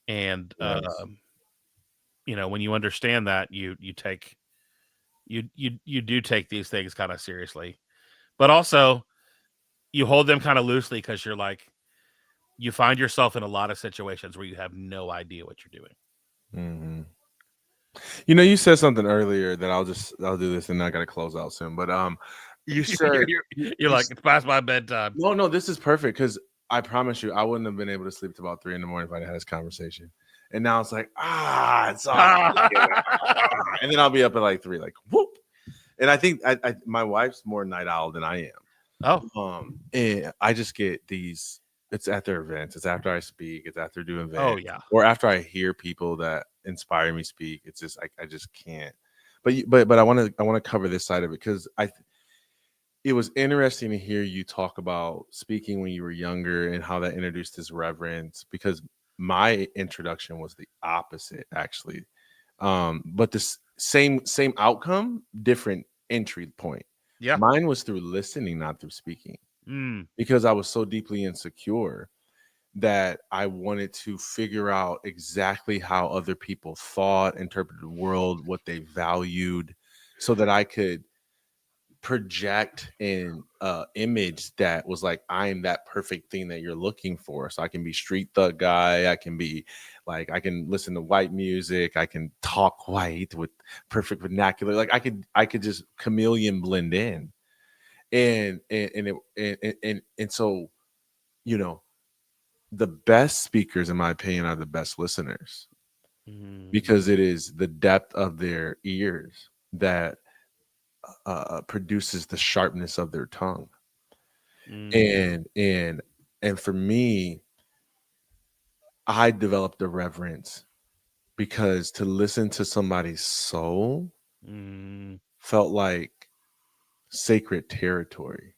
[SPEAKER 2] And when you understand that, you do take these things kind of seriously, but also you hold them kind of loosely because you're like, you find yourself in a lot of situations where you have no idea what you're doing.
[SPEAKER 1] Hmm. You said something earlier that I'll do this, and I got to close out soon. But you said
[SPEAKER 2] you're like, it's past my bedtime.
[SPEAKER 1] no, this is perfect because I promise you, I wouldn't have been able to sleep till about 3 in the morning if I had this conversation. And now it's like, it's all and then I'll be up at like 3, like whoop. And I think my wife's more night owl than I am.
[SPEAKER 2] Oh,
[SPEAKER 1] And I just get these. It's at their events. It's after I speak. It's after doing
[SPEAKER 2] oh
[SPEAKER 1] events,
[SPEAKER 2] yeah.
[SPEAKER 1] or after I hear people that inspire me speak. It's just I just can't. But I want to cover this side of it because it was interesting to hear you talk about speaking when you were younger and how that introduced this reverence because my introduction was the opposite actually. But this same outcome, different entry point.
[SPEAKER 2] Yeah.
[SPEAKER 1] Mine was through listening, not through speaking,
[SPEAKER 2] Mm,
[SPEAKER 1] because I was so deeply insecure that I wanted to figure out exactly how other people thought, interpreted the world, what they valued, so that I could project an image that was like I'm that perfect thing that you're looking for. So I can be street thug guy, I can be like I can listen to white music, I can talk white with perfect vernacular, like I could just chameleon blend in. And so, you know the best speakers in my opinion are the best listeners, because
[SPEAKER 2] mm,
[SPEAKER 1] it is the depth of their ears that produces the sharpness of their tongue.
[SPEAKER 2] mm,
[SPEAKER 1] And for me, I developed a reverence because to listen to somebody's soul
[SPEAKER 2] mm,
[SPEAKER 1] felt like sacred territory.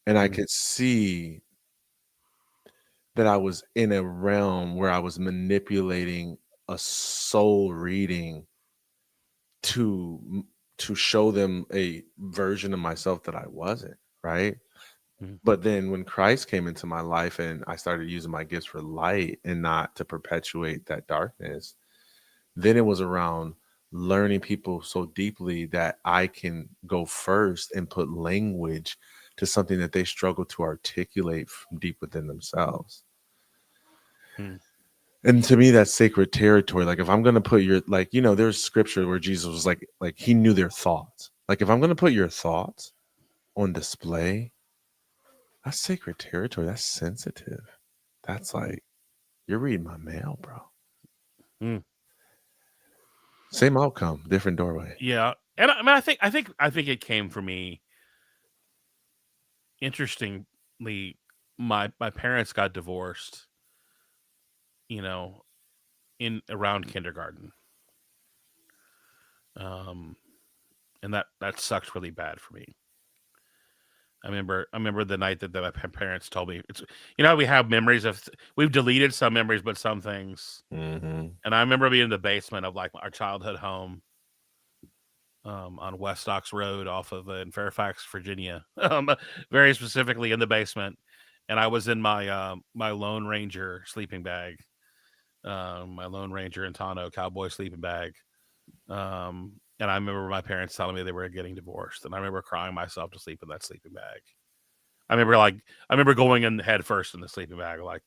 [SPEAKER 1] And I
[SPEAKER 2] mm,
[SPEAKER 1] could see that I was in a realm where I was manipulating a soul reading to to show them a version of myself that I wasn't, right?
[SPEAKER 2] mm,
[SPEAKER 1] But then when Christ came into my life and I started using my gifts for light and not to perpetuate that darkness, then it was around learning people so deeply that I can go first and put language to something that they struggle to articulate from deep within themselves.
[SPEAKER 2] mm,
[SPEAKER 1] And to me, that's sacred territory. Like if I'm gonna put your there's scripture where Jesus was like he knew their thoughts. Like if I'm gonna put your thoughts on display, that's sacred territory. That's sensitive. That's
[SPEAKER 2] mm,
[SPEAKER 1] like you're reading my mail, bro.
[SPEAKER 2] mm.
[SPEAKER 1] Same outcome, different doorway.
[SPEAKER 2] Yeah. And I mean, I think it came for me. Interestingly, my parents got divorced. You know, in around kindergarten. Um, and that sucked really bad for me. I remember the night that my parents told me it's we have memories of we've deleted some memories but some things.
[SPEAKER 1] Mm-hmm.
[SPEAKER 2] And I remember being in the basement of like our childhood home on West Ox Road off of in Fairfax, Virginia. Very specifically in the basement, and I was in my Lone Ranger sleeping bag, my Lone Ranger and Tano cowboy sleeping bag. And I remember my parents telling me they were getting divorced, and I remember crying myself to sleep in that sleeping bag. I remember going in head first in the sleeping bag like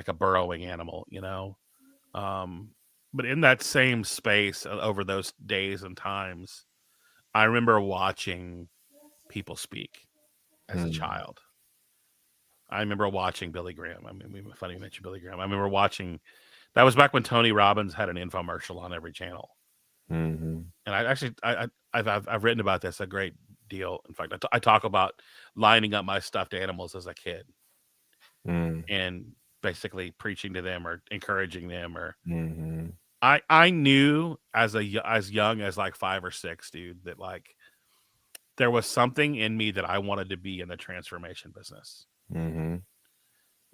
[SPEAKER 2] a burrowing animal. Um, but in that same space over those days and times, I remember watching people speak as a
[SPEAKER 1] Mm-hmm.
[SPEAKER 2] child. I remember watching Billy Graham. I mean, funny you mentioned Billy Graham. I remember watching. That was back when Tony Robbins had an infomercial on every channel,
[SPEAKER 1] Mm-hmm.
[SPEAKER 2] and I actually I've written about this a great deal. In fact, I talk about lining up my stuffed animals as a kid and basically preaching to them or encouraging them. Or
[SPEAKER 1] Mm-hmm.
[SPEAKER 2] I knew as young as like 5 or 6, dude, that like there was something in me that I wanted to be in the transformation business,
[SPEAKER 1] Mm-hmm.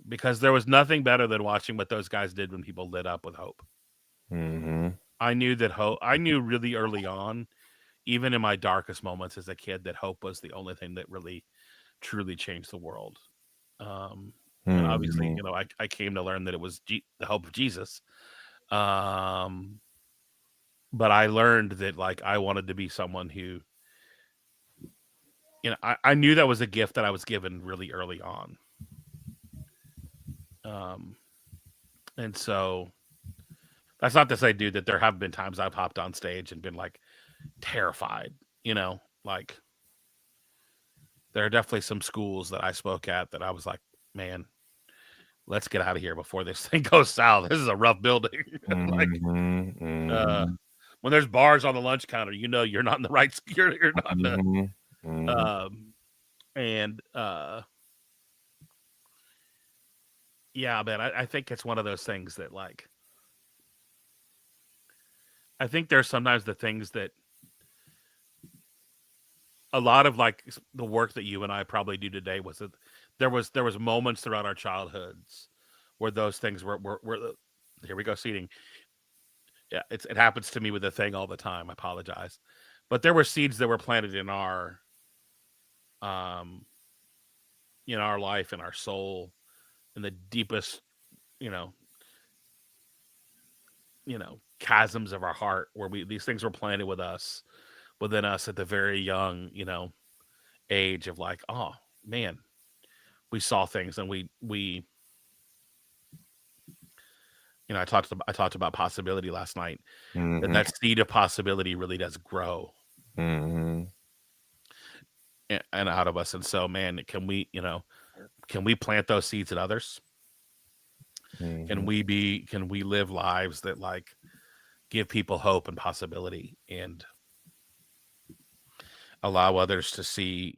[SPEAKER 2] because there was nothing better than watching what those guys did when people lit up with hope.
[SPEAKER 1] Mm-hmm.
[SPEAKER 2] I knew that hope. I knew really early on, even in my darkest moments as a kid, that hope was the only thing that really truly changed the world. Um, and obviously,
[SPEAKER 1] Mm-hmm.
[SPEAKER 2] I came to learn that it was the hope of Jesus. Um, but I learned that like I wanted to be someone who, I knew that was a gift that I was given really early on. Um, And so that's not to say, dude, that there have been times I've hopped on stage and been like terrified, like there are definitely some schools that I spoke at that I was like, man, let's get out of here before this thing goes south. This is a rough building. Like, when there's bars on the lunch counter, you're not in the right. You're not in the. And yeah, man, I think it's one of those things that, like, I think there's sometimes the things that a lot of, like, the work that you and I probably do today was that there was moments throughout our childhoods where those things were here we go, seating. Yeah, it happens to me with the thing all the time. I apologize. But there were seeds that were planted in our life, in our soul, in the deepest, you know, chasms of our heart, where these things were planted within us at the very young, age of, like, oh man, we saw things, and we I talked about possibility last night. That seed of possibility really does grow and out of us. And so, man, can we plant those seeds in others? Can we live lives that, like, give people hope and possibility, and allow others to see,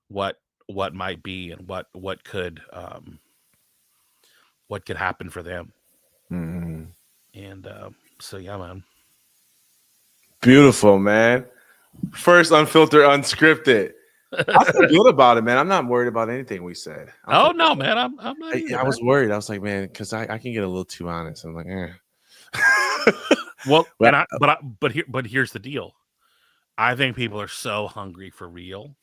[SPEAKER 2] what might be, and what could happen for them. And so, yeah, man.
[SPEAKER 1] Beautiful, man. First Unfiltered Unscripted. I feel good about it, man. I'm not worried about anything we said.
[SPEAKER 2] Oh no, man. I'm not either,
[SPEAKER 1] I was worried. I was like, man, because I can get a little too honest. I'm like,
[SPEAKER 2] Well, but here's the deal. I think people are so hungry for real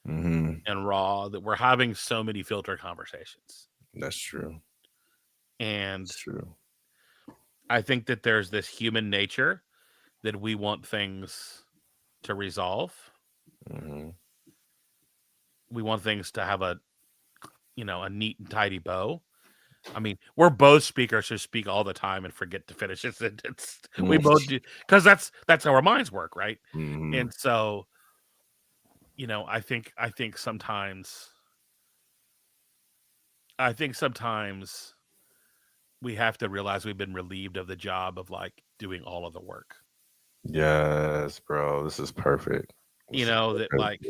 [SPEAKER 2] and raw that we're having so many filter conversations.
[SPEAKER 1] That's true.
[SPEAKER 2] And
[SPEAKER 1] that's true.
[SPEAKER 2] I think that there's this human nature that we want things to resolve. We want things to have a neat and tidy bow. I mean, we're both speakers who speak all the time and forget to finish a sentence. We both do, because that's how our minds work, right? And so, I think sometimes we have to realize we've been relieved of the job of, like, doing all of the work.
[SPEAKER 1] Yes, bro. This is perfect.
[SPEAKER 2] That, like,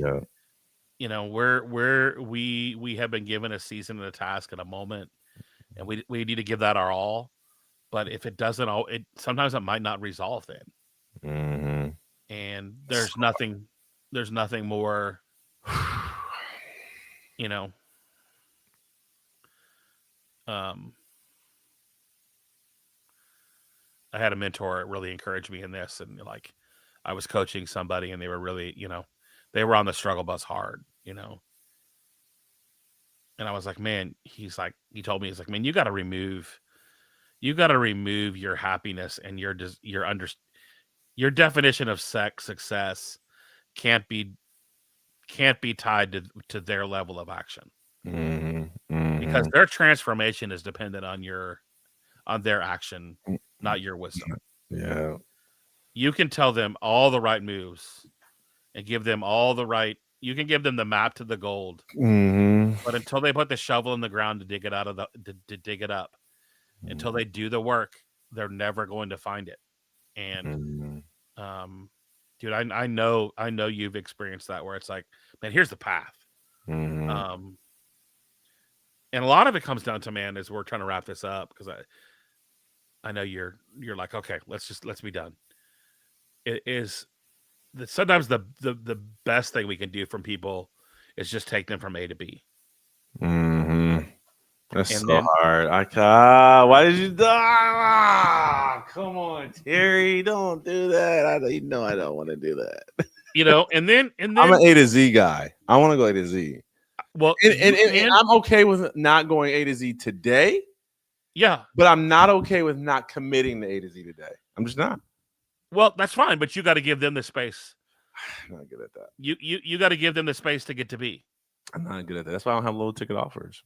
[SPEAKER 2] we have been given a season and a task and a moment, and we need to give that our all. But if it doesn't, sometimes it might not resolve then. And there's nothing more, I had a mentor that really encouraged me in this, and, like, I was coaching somebody, and they were really, they were on the struggle bus hard, and I was like, man, he told me, he's like, man, you got to remove your happiness and your definition of success can't be tied to their level of action, because their transformation is dependent on their action, not your wisdom.
[SPEAKER 1] Yeah.
[SPEAKER 2] You can tell them all the right moves and give them you can give them the map to the gold. But until they put the shovel in the ground to dig it to dig it up, until they do the work, they're never going to find it. And dude, I know you've experienced that, where it's like, man, here's the path. And a lot of it comes down to, man, as we're trying to wrap this up, because I know you're like, okay, let's be done. It is that sometimes the best thing we can do from people is just take them from A to B.
[SPEAKER 1] That's so hard. Why did you die? Come on, Terry, don't do that. I don't want to do that.
[SPEAKER 2] And then
[SPEAKER 1] I'm an A to Z guy. I want to go A to Z.
[SPEAKER 2] Well,
[SPEAKER 1] and I'm okay with not going A to Z today.
[SPEAKER 2] Yeah,
[SPEAKER 1] but I'm not okay with not committing to A to Z today. I'm just not.
[SPEAKER 2] Well, that's fine, but you got to give them the space.
[SPEAKER 1] I'm not good at that.
[SPEAKER 2] You got to give them the space to get to B.
[SPEAKER 1] I'm not good at that. That's why I don't have low ticket offers.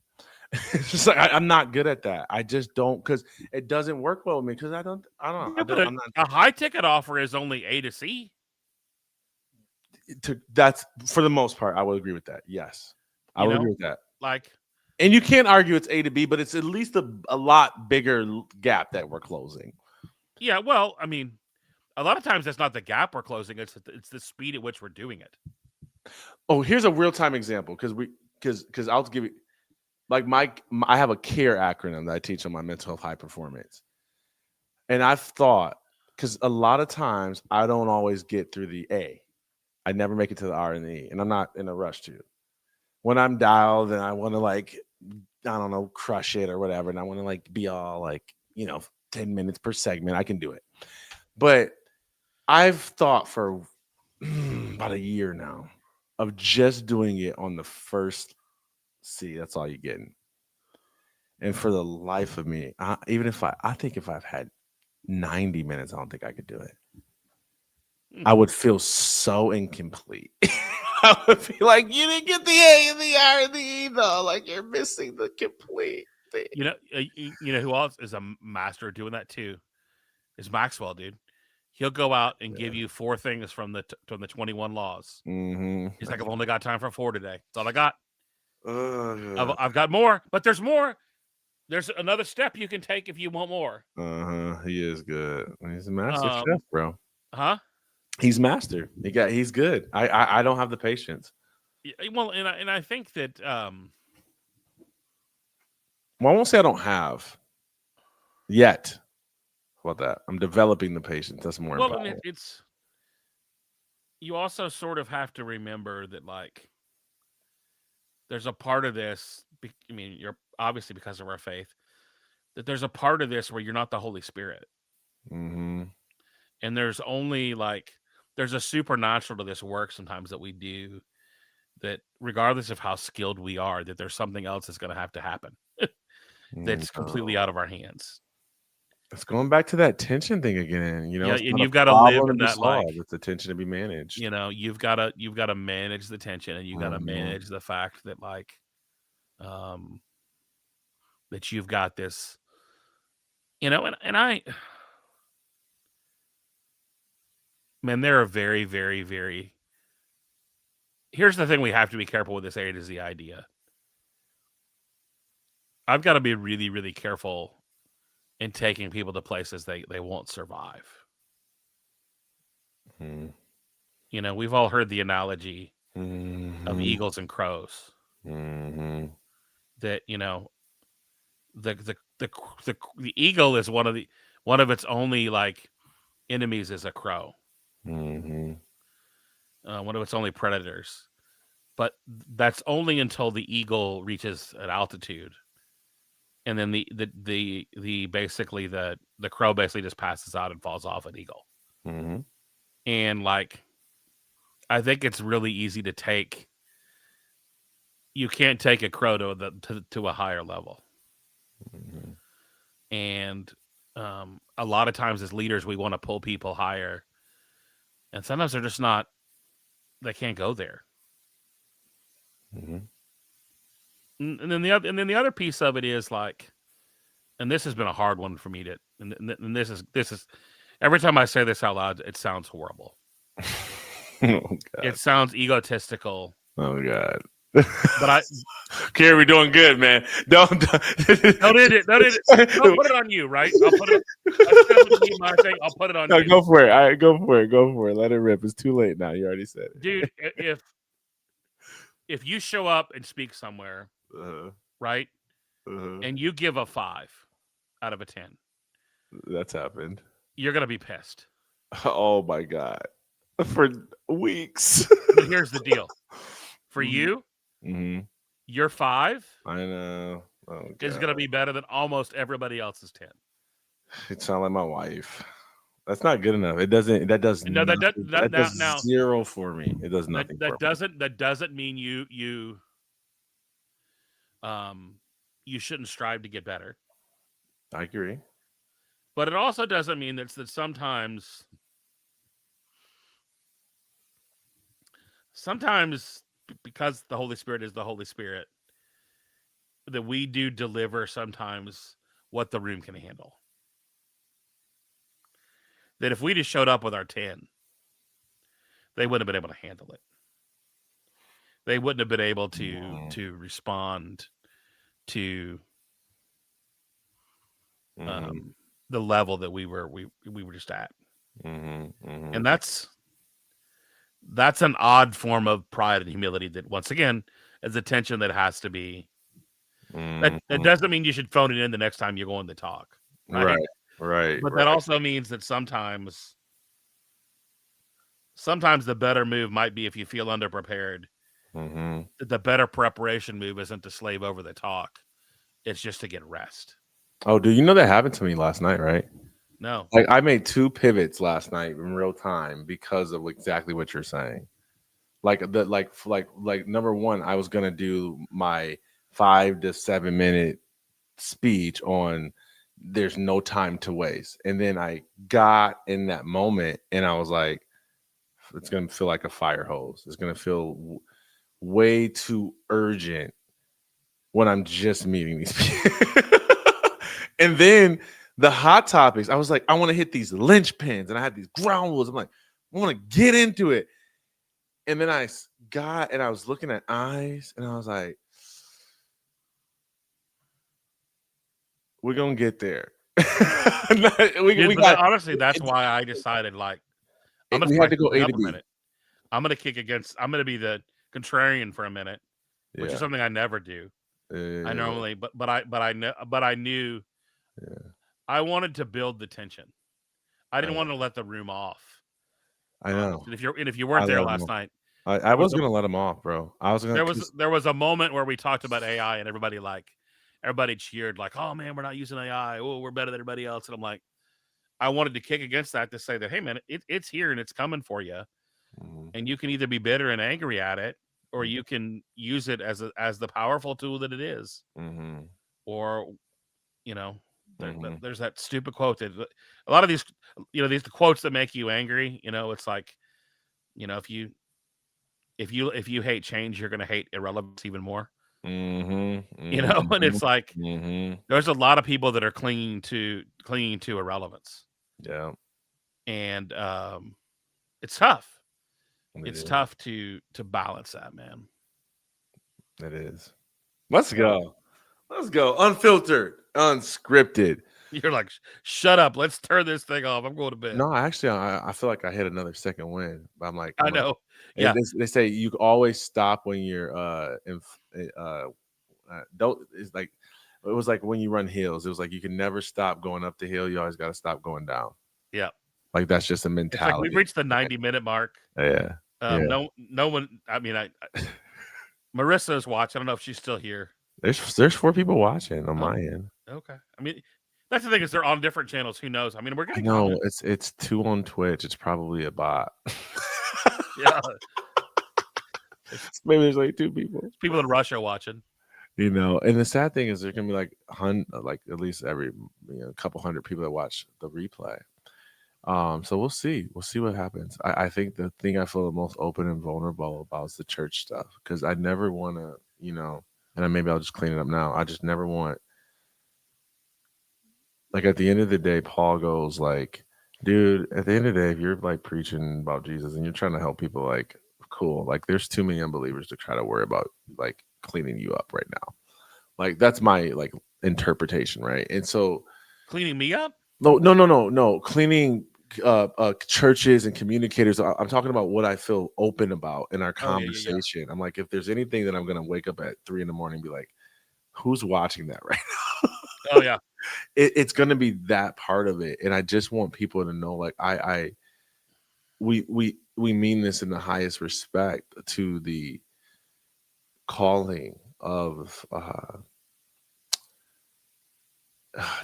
[SPEAKER 1] It's just like I'm not good at that. I just don't, because it doesn't work well with me. Because
[SPEAKER 2] Yeah, but
[SPEAKER 1] I'm not.
[SPEAKER 2] a high ticket offer is only A to C.
[SPEAKER 1] That's for the most part. I would agree with that. Yes, I
[SPEAKER 2] You
[SPEAKER 1] would agree
[SPEAKER 2] know,
[SPEAKER 1] with that.
[SPEAKER 2] like
[SPEAKER 1] And you can't argue it's A to B, but it's at least a lot bigger gap that we're closing.
[SPEAKER 2] yeah. Well, I mean, a lot of times that's not the gap we're closing; it's the speed at which we're doing it.
[SPEAKER 1] Oh, here's a real time example because I'll give you like I have a CARE acronym that I teach on my mental health high performance, and I've thought because a lot of times I don't always get through the A. I never make it to the R and the E, and I'm not in a rush to. When I'm dialed and I want to like, I don't know, crush it or whatever, and I want to like be all like, 10 minutes per segment, I can do it. But I've thought for about a year now of just doing it on the first C. That's all you're getting. And for the life of me, even if I think if I've had 90 minutes, I don't think I could do it. I would feel so incomplete. I would be like, you didn't get the A and the R and the E though. Like you're missing the complete thing.
[SPEAKER 2] You know who else is a master at doing that too? Is Maxwell, dude. He'll go out and give you 4 things from the 21 laws.
[SPEAKER 1] Mm-hmm.
[SPEAKER 2] He's like, I've only got time for 4 today. That's all I got.
[SPEAKER 1] Uh,
[SPEAKER 2] I've got more, but there's more. There's another step you can take if you want more.
[SPEAKER 1] He is good. He's a master chef, bro.
[SPEAKER 2] Huh?
[SPEAKER 1] He's master. He's good. I don't have the patience.
[SPEAKER 2] Yeah, well, and I think that
[SPEAKER 1] Well, I won't say I don't have yet. How about that? I'm developing the patience. That's more
[SPEAKER 2] well, and
[SPEAKER 1] important.
[SPEAKER 2] it's you also sort of have to remember that like there's a part of this. I mean, you're obviously because of our faith that there's a part of this where you're not the Holy Spirit,
[SPEAKER 1] Mm-hmm.
[SPEAKER 2] and there's only like there's a supernatural to this work sometimes that we do that regardless of how skilled we are, that there's something else that's going to have to happen that's completely out of our hands.
[SPEAKER 1] It's going back to that tension thing again.
[SPEAKER 2] Yeah,
[SPEAKER 1] It's
[SPEAKER 2] and
[SPEAKER 1] not a
[SPEAKER 2] you've got to live
[SPEAKER 1] problem to
[SPEAKER 2] in
[SPEAKER 1] be
[SPEAKER 2] that like
[SPEAKER 1] solved. It's a tension to be managed.
[SPEAKER 2] you've got to manage the tension, and you got to manage the fact that like um that you've got this, and I man, there are very, very, very. Here's the thing: we have to be careful with this A to Z idea. I've got to be really, really careful in taking people to places they won't survive. We've all heard the analogy of eagles and crows. That the eagle is one of its only like enemies is a crow. One of its only predators. But that's only until the eagle reaches an altitude, and then the basically the crow basically just passes out and falls off an eagle. And like, I think it's really easy to take. You can't take a crow to a higher level, and a lot of times as leaders we want to pull people higher, and sometimes they're just not. They can't go there. And then the other piece of it is like, and this has been a hard one for me to, and this is every time I say this out loud, it sounds horrible. It sounds egotistical.
[SPEAKER 1] Oh God.
[SPEAKER 2] But
[SPEAKER 1] Carrie, we're doing good, man. Don't
[SPEAKER 2] edit it. I'll put it on you, right? I'll put it. My thing. I'll put it on you.
[SPEAKER 1] Go for it. All right, go for it. Let it rip. It's too late now. You already said it,
[SPEAKER 2] dude. If you show up and speak somewhere, right, and you give a 5 out of a 10,
[SPEAKER 1] that's happened.
[SPEAKER 2] You're gonna be pissed.
[SPEAKER 1] Oh my God. For weeks.
[SPEAKER 2] But here's the deal. For you, your 5
[SPEAKER 1] I know.
[SPEAKER 2] is going to be better than almost everybody else's 10.
[SPEAKER 1] It sounds like my wife. That's not good enough. It doesn't. That does.
[SPEAKER 2] No,
[SPEAKER 1] that does zero for me. It does nothing.
[SPEAKER 2] That doesn't mean you shouldn't strive to get better.
[SPEAKER 1] I agree.
[SPEAKER 2] But it also doesn't mean that sometimes because the Holy Spirit is the Holy Spirit, we do deliver sometimes what the room can handle. That if we just showed up with our 10, they wouldn't have been able to handle it. They wouldn't have been able to respond to the level that we were just at. And that's an odd form of pride and humility that, once again, is a tension that has to be. That doesn't mean you should phone it in the next time you're going to talk, right?
[SPEAKER 1] Right.
[SPEAKER 2] But that also means that sometimes the better move might be, if you feel underprepared, the better preparation move isn't to slave over the talk. It's just to get rest.
[SPEAKER 1] Oh, do you know that happened to me last night, right?
[SPEAKER 2] No.
[SPEAKER 1] Like, I made 2 pivots last night in real time because of exactly what you're saying. Like number one, I was gonna do my 5 to 7 minute speech on there's no time to waste. And then I got in that moment and I was like, it's gonna feel like a fire hose. It's gonna feel way too urgent when I'm just meeting these people. And then the hot topics, I was like, I want to hit these linchpins, and I had these ground rules. I'm like, I want to get into it. And then I was looking at eyes, and I was like, we're gonna get there.
[SPEAKER 2] Honestly, that's why I decided, like, I'm gonna
[SPEAKER 1] have to go A
[SPEAKER 2] up
[SPEAKER 1] to
[SPEAKER 2] a
[SPEAKER 1] B.
[SPEAKER 2] minute. I'm gonna be the contrarian for a minute, which is something I never do. I normally, but I knew I wanted to build the tension. I didn't want to let the room off.
[SPEAKER 1] I know.
[SPEAKER 2] And if you weren't there last night,
[SPEAKER 1] I was gonna let him off, bro. I was gonna.
[SPEAKER 2] There was a moment where we talked about AI, and everybody cheered, like, "Oh man, we're not using AI. Oh, we're better than everybody else." And I'm like, I wanted to kick against that, to say that, hey man, it's here and it's coming for you, and you can either be bitter and angry at it, or you can use it as the powerful tool that it is. Or, there's that stupid quote that a lot of these, these quotes that make you angry. It's like, if you hate change, you're going to hate irrelevance even more. And it's like, there's a lot of people that are clinging to irrelevance.
[SPEAKER 1] Yeah.
[SPEAKER 2] And it's tough. It's tough to balance that, man.
[SPEAKER 1] It is. Let's go. Unfiltered, unscripted.
[SPEAKER 2] You're like, shut up. Let's turn this thing off. I'm going to bed.
[SPEAKER 1] No, actually, I feel like I hit another second win. I'm like,
[SPEAKER 2] I know. Yeah.
[SPEAKER 1] They say you always stop when you're don't. It's like, it was like when you run hills. It was like you can never stop going up the hill. You always got to stop going down.
[SPEAKER 2] Yeah.
[SPEAKER 1] Like, that's just a mentality.
[SPEAKER 2] It's like we've reached the 90-minute mark.
[SPEAKER 1] Yeah.
[SPEAKER 2] No one. I mean, Marissa is watching. I don't know if she's still here.
[SPEAKER 1] There's 4 people watching on my end.
[SPEAKER 2] Okay. I mean, that's the thing, is they're on different channels. Who knows? I mean, we're getting.
[SPEAKER 1] No, it's 2 on Twitch. It's probably a bot.
[SPEAKER 2] Yeah.
[SPEAKER 1] Maybe there's like 2 people.
[SPEAKER 2] It's people in Russia watching.
[SPEAKER 1] And the sad thing is, there's gonna be like at least every couple hundred people that watch the replay. So we'll see what happens. I think the thing I feel the most open and vulnerable about is the church stuff, because I never want to, and maybe I'll just clean it up now. I just never want, like, at the end of the day, Paul goes like, dude, at the end of the day, if you're like preaching about Jesus and you're trying to help people, like, cool. Like, there's too many unbelievers to try to worry about, like, cleaning you up right now. Like, that's my, like, interpretation, right? And so,
[SPEAKER 2] cleaning me up?
[SPEAKER 1] No. Cleaning churches and communicators. I'm talking about what I feel open about in our conversation. Yeah. I'm like, if there's anything that I'm gonna wake up at 3 a.m. and be like, who's watching that right now?
[SPEAKER 2] Oh yeah.
[SPEAKER 1] It's gonna be that part of it. And I just want people to know, like, we mean this in the highest respect to the calling of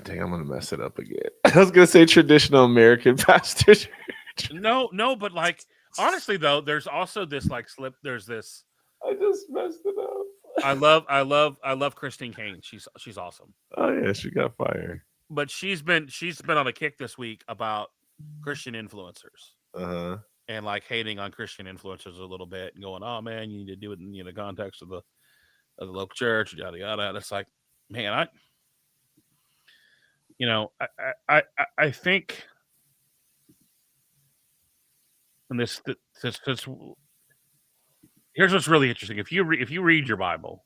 [SPEAKER 1] dang, I'm gonna mess it up again. I was gonna say traditional American pastor church.
[SPEAKER 2] No, but like, honestly though, there's also this like slip. There's this.
[SPEAKER 1] I just messed it up.
[SPEAKER 2] I love Christine Kane. She's awesome.
[SPEAKER 1] Oh yeah, she got fired.
[SPEAKER 2] But she's been on a kick this week about Christian influencers. And like hating on Christian influencers a little bit, and going, "Oh man, you need to do it in the context of the of the local church, yada yada. And it's like, man, I think, and this here's what's really interesting. If you read your Bible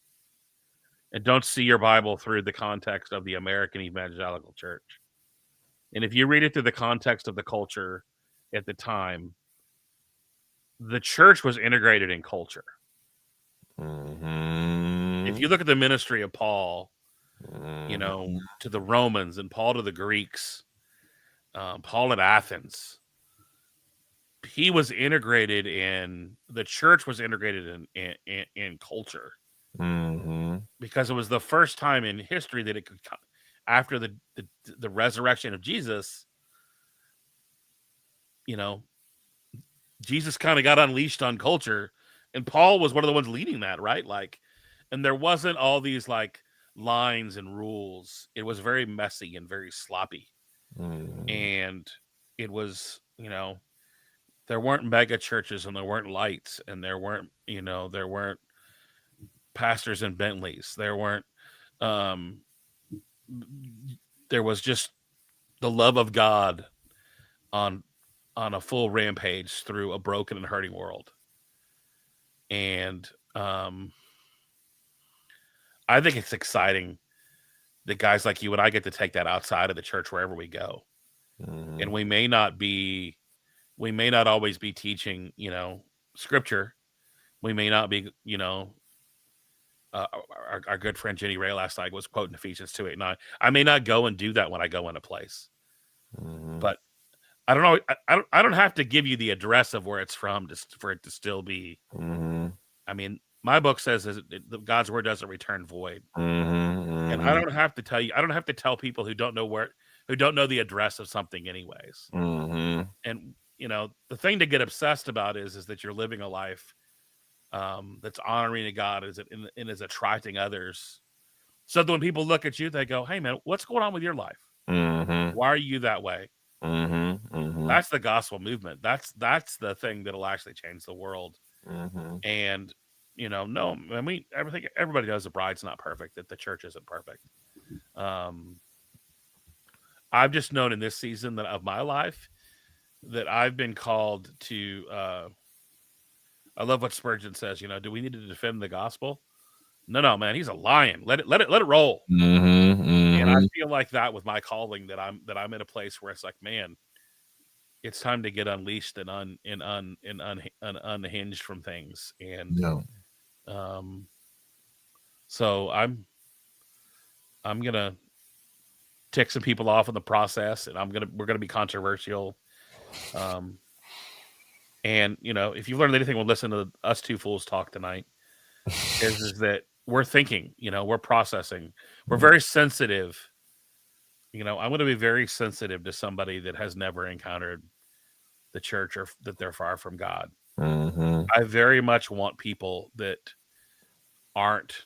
[SPEAKER 2] and don't see your Bible through the context of the American evangelical church, and if you read it through the context of the culture at the time, the church was integrated in culture. If you look at the ministry of Paul, to the Romans and Paul to the Greeks, Paul at Athens, he was integrated in the church was integrated in culture, because it was the first time in history that it could, after the resurrection of Jesus, Jesus kind of got unleashed on culture, and Paul was one of the ones leading that, right? Like, and there wasn't all these like lines and rules. It was very messy and very sloppy, and it was, there weren't mega churches, and there weren't lights, and there weren't pastors in Bentleys. There weren't. There was just the love of God on a full rampage through a broken and hurting world. And I think it's exciting that guys like you and I get to take that outside of the church wherever we go. And we may not always be teaching, scripture. We may not be, our good friend Jenny Ray last night was quoting Ephesians 2:8-9. I may not go and do that when I go in a place, but I don't know. I don't have to give you the address of where it's from for it to still be. I mean, my book says God's word doesn't return void, and I don't have to tell you. I don't have to tell people who don't know the address of something, anyways. And the thing to get obsessed about is that you're living a life that's honoring to God, and is attracting others. So that when people look at you, they go, "Hey, man, what's going on with your life? Why are you that way?" That's the gospel movement. That's the thing that'll actually change the world. And no, I mean, everybody knows the bride's not perfect, that the church isn't perfect. I've just known in this season of my life that I've been called to. I love what Spurgeon says. Do we need to defend the gospel? No, man, he's a lion. Let it roll. And I feel like that with my calling, that I'm in a place where it's like, man, it's time to get unleashed and unhinged from things. And so I'm gonna tick some people off in the process, and we're gonna be controversial. And if you've learned anything when listening to us two fools talk tonight, is that we're thinking, we're processing, we're very sensitive. I'm going to be very sensitive to somebody that has never encountered the church, or that they're far from God. I very much want people that aren't,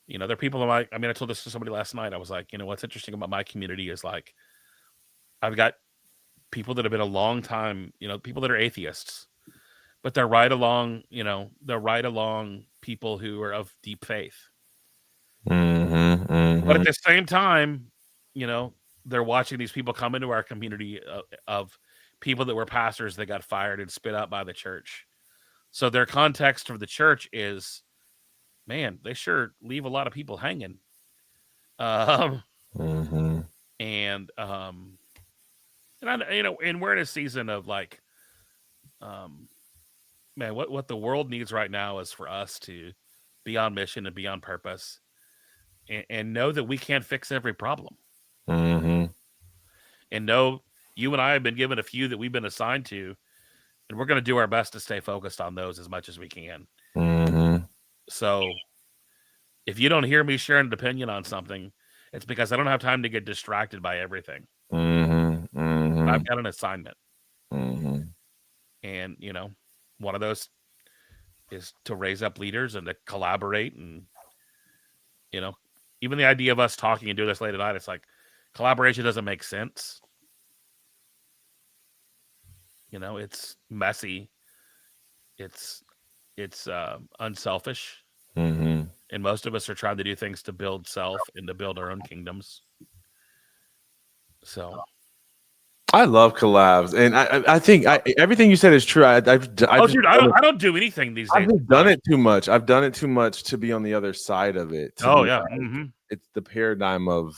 [SPEAKER 2] they're people I told this to somebody last night. I was like, what's interesting about my community is, like, I've got people that have been a long time, people that are atheists, but they're right along people who are of deep faith. But at the same time, they're watching these people come into our community of people that were pastors that got fired and spit out by the church. So their context of the church is, man, they sure leave a lot of people hanging. And and we're in a season of, like, man, what the world needs right now is for us to be on mission and be on purpose, and know that we can't fix every problem. And know you and I have been given a few that we've been assigned to, and we're going to do our best to stay focused on those as much as we can. So if you don't hear me sharing an opinion on something, it's because I don't have time to get distracted by everything. I've got an assignment. And, one of those is to raise up leaders and to collaborate. And, even the idea of us talking and doing this late at night, it's like, collaboration doesn't make sense. It's messy. It's unselfish. And And most of us are trying to do things to build self and to build our own kingdoms. So,
[SPEAKER 1] I love collabs, and I think everything you said is true. I've
[SPEAKER 2] oh,
[SPEAKER 1] just
[SPEAKER 2] dude,
[SPEAKER 1] done it.
[SPEAKER 2] I don't do anything these
[SPEAKER 1] I've
[SPEAKER 2] days.
[SPEAKER 1] just done it too much. I've done it too much to be on the other side of it. To
[SPEAKER 2] Oh
[SPEAKER 1] be
[SPEAKER 2] yeah,
[SPEAKER 1] like, it's the paradigm of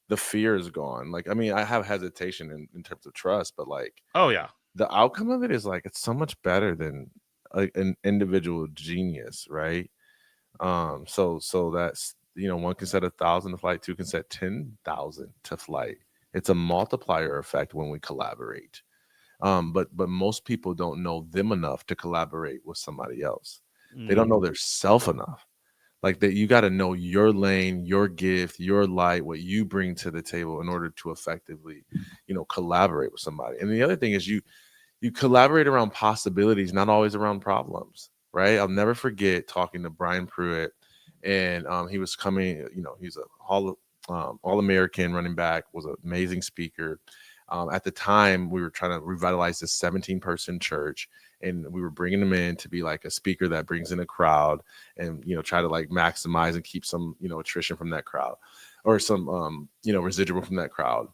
[SPEAKER 1] the fear is gone. Like, I mean, I have hesitation in terms of trust, but like,
[SPEAKER 2] oh yeah,
[SPEAKER 1] the outcome of it is like it's so much better than an individual genius, right? So that's, one can set 1,000 to flight, two can set 10,000 to flight. It's a multiplier effect when we collaborate. But most people don't know them enough to collaborate with somebody else. They don't know their self enough. Like that, you got to know your lane, your gift, your light, what you bring to the table in order to effectively, collaborate with somebody. And the other thing is you collaborate around possibilities, not always around problems, right? I'll never forget talking to Brian Pruitt, and he was coming. He's a All American running back, was an amazing speaker. At the time, we were trying to revitalize this 17-person church, and we were bringing him in to be like a speaker that brings in a crowd, and try to like maximize and keep some attrition from that crowd, or some residual from that crowd.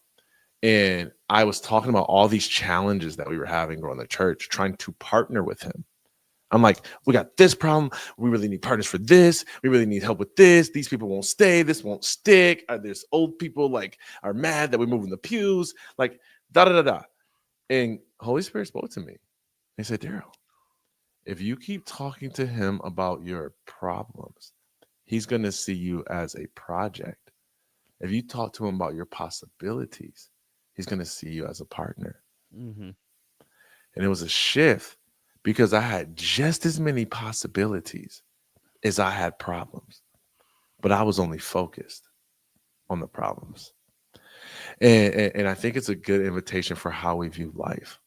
[SPEAKER 1] And I was talking about all these challenges that we were having growing the church, trying to partner with him. I'm like, we got this problem. We really need partners for this. We really need help with this. These people won't stay. This won't stick. There's old people like are mad that we move in the pews. Like da da da da. And Holy Spirit spoke to me. He said, Darryll, if you keep talking to him about your problems, he's going to see you as a project. If you talk to him about your possibilities, he's going to see you as a partner.
[SPEAKER 2] mm-hmm.
[SPEAKER 1] And it was a shift because I had just as many possibilities as I had problems, but I was only focused on the problems. And I think it's a good invitation for how we view life,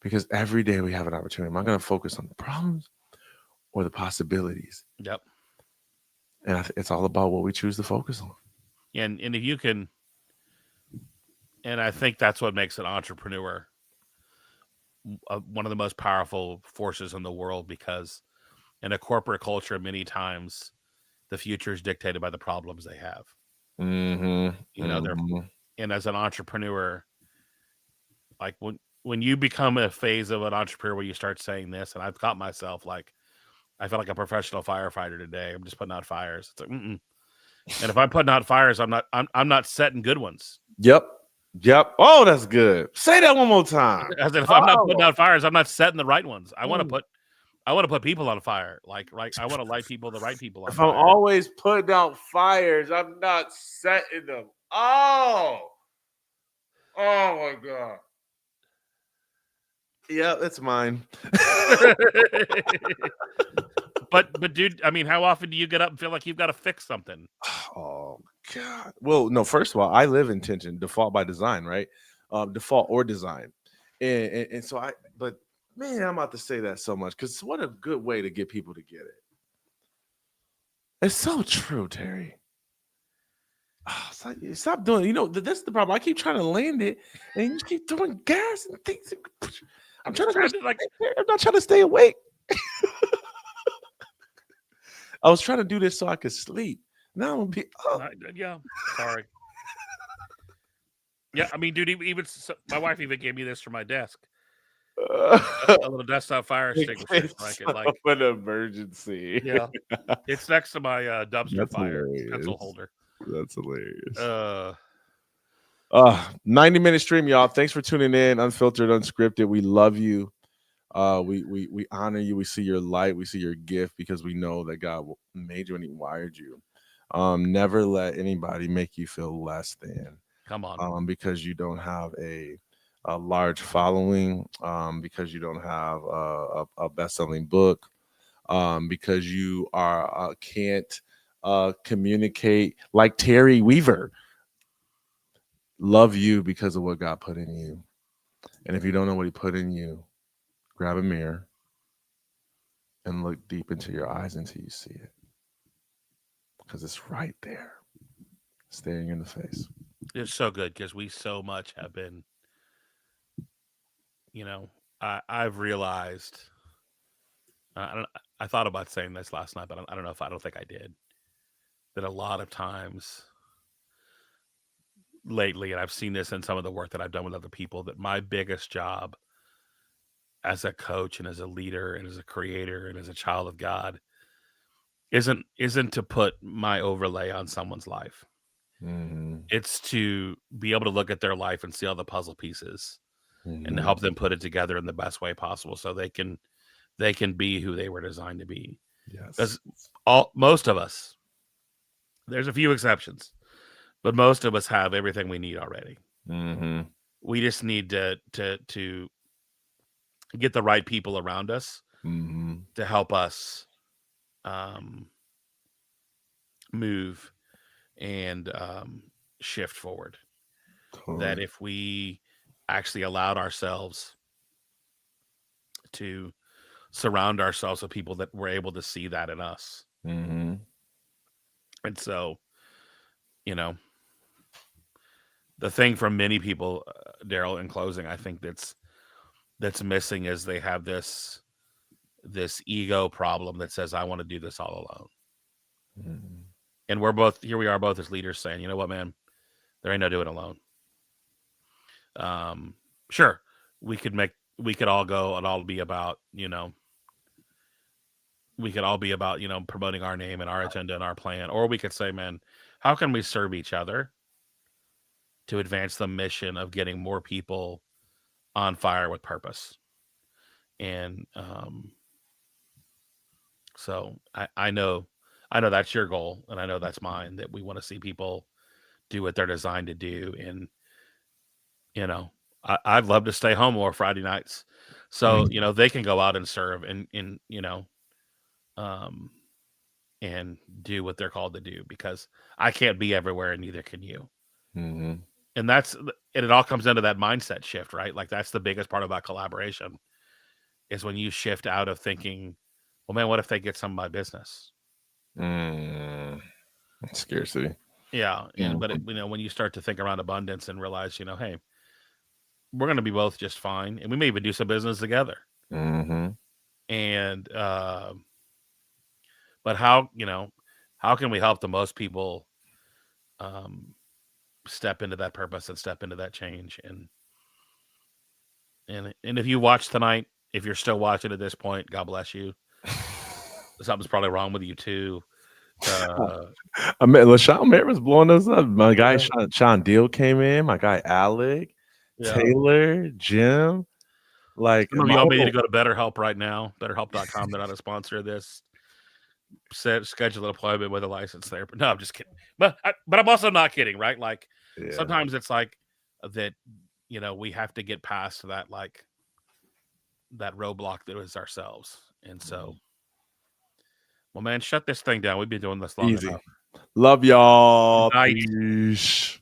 [SPEAKER 1] because every day we have an opportunity. Am I going to focus on the problems or the possibilities?
[SPEAKER 2] Yep.
[SPEAKER 1] And it's all about what we choose to focus on.
[SPEAKER 2] And if you can, and I think that's what makes an entrepreneur one of the most powerful forces in the world, because in a corporate culture, many times the future is dictated by the problems they have. And as an entrepreneur, like when you become a phase of an entrepreneur where you start saying this, and I've caught myself like, I feel like a professional firefighter today. I'm just putting out fires. It's like, and if I'm putting out fires, I'm not setting good ones.
[SPEAKER 1] Yep. Oh, that's good. Say that one more time.
[SPEAKER 2] As if I'm not putting out fires, I'm not setting the right ones. I want to put people on fire. Like, right. I want to light the right people on
[SPEAKER 1] if
[SPEAKER 2] fire.
[SPEAKER 1] I'm always putting out fires, I'm not setting them. Oh my God. Yeah, it's mine.
[SPEAKER 2] But dude, I mean, how often do you get up and feel like you've got to fix something?
[SPEAKER 1] Oh God. Well, no, first of all, I live in tension, default by design, right? Default or design. And so but man, I'm about to say that so much because what a good way to get people to get it. It's so true, Terry. Oh, stop doing it. That's the problem. I keep trying to land it, and you just keep throwing gas and things. I'm not trying to stay awake. I was trying to do this so I could sleep. Now I'm gonna be up.
[SPEAKER 2] Yeah, sorry. Yeah, I mean, dude, even my wife even gave me this for my desk. A little desktop fire extinguisher, like
[SPEAKER 1] an emergency.
[SPEAKER 2] Yeah, it's next to my dumpster fire pencil holder.
[SPEAKER 1] That's hilarious. 90-minute stream, y'all. Thanks for tuning in. Unfiltered, unscripted. We love you. We honor you. We see your light. We see your gift because we know that God made you and He wired you. Never let anybody make you feel less than.
[SPEAKER 2] Come on.
[SPEAKER 1] Because you don't have a large following, because you don't have a best-selling book, because you can't communicate like Terry Weaver. Love you because of what God put in you. And if you don't know what He put in you, grab a mirror and look deep into your eyes until you see it. Because it's right there, staring in the face.
[SPEAKER 2] It's so good because we so much have been, I've realized, I thought about saying this last night, but I don't think I did. That a lot of times lately, and I've seen this in some of the work that I've done with other people, that my biggest job as a coach and as a leader and as a creator and as a child of God isn't to put my overlay on someone's life.
[SPEAKER 1] Mm-hmm.
[SPEAKER 2] It's to be able to look at their life and see all the puzzle pieces and
[SPEAKER 1] Mm-hmm.
[SPEAKER 2] help them put it together in the best way possible so they can be who they were designed to be.
[SPEAKER 1] Yes.
[SPEAKER 2] Because most of us, there's a few exceptions, but most of us have everything we need already.
[SPEAKER 1] Mm-hmm.
[SPEAKER 2] We just need to get the right people around us
[SPEAKER 1] Mm-hmm.
[SPEAKER 2] to help us move and shift forward. That
[SPEAKER 1] Totally.
[SPEAKER 2] if we actually allowed ourselves to surround ourselves with people that were able to see that in us.
[SPEAKER 1] Mm-hmm.
[SPEAKER 2] And so, you know, the thing from many people, Darryll, in closing, I think that's missing is they have this ego problem that says, I want to do this all alone.
[SPEAKER 1] Mm-hmm.
[SPEAKER 2] And we are both as leaders saying, you know what, man, there ain't no doing alone. Sure, we could all go and all be about, we could all be about, promoting our name and our agenda and our plan. Or we could say, man, how can we serve each other to advance the mission of getting more people on fire with purpose? And so I know that's your goal, and I know that's mine, that we want to see people do what they're designed to do. And, I'd love to stay home more Friday nights. So, they can go out and serve and um, and do what they're called to do, because I can't be everywhere and neither can you.
[SPEAKER 1] Mm-hmm.
[SPEAKER 2] And it all comes into that mindset shift, right? Like, that's the biggest part about collaboration, is when you shift out of thinking, well, man, what if they get some of my business?
[SPEAKER 1] Scarcity.
[SPEAKER 2] Yeah. But
[SPEAKER 1] Mm-hmm.
[SPEAKER 2] when you start to think around abundance and realize, hey, we're going to be both just fine. And we may even do some business together.
[SPEAKER 1] Mm-hmm.
[SPEAKER 2] And, but how can we help the most people step into that purpose and step into that change? And if you watch tonight, if you're still watching at this point, God bless you. Something's probably wrong with you too.
[SPEAKER 1] I mean, LaShawn Merritt's blowing us up. My guy
[SPEAKER 2] Yeah.
[SPEAKER 1] Sean Deal came in. My guy Alec,
[SPEAKER 2] Yeah.
[SPEAKER 1] Taylor, Jim. Like
[SPEAKER 2] Some of
[SPEAKER 1] my
[SPEAKER 2] y'all may need to
[SPEAKER 1] little,
[SPEAKER 2] go to BetterHelp right now. BetterHelp.com. They're not a sponsor of this. Schedule an appointment with a licensed therapist. No, I'm just kidding. But I'm also not kidding, right? Like,
[SPEAKER 1] yeah.
[SPEAKER 2] sometimes it's like that. We have to get past that, like, that roadblock that is ourselves. And so, well, man, shut this thing down. We've been doing this long
[SPEAKER 1] Easy.
[SPEAKER 2] enough.
[SPEAKER 1] Love y'all.
[SPEAKER 2] Night.
[SPEAKER 1] Peace.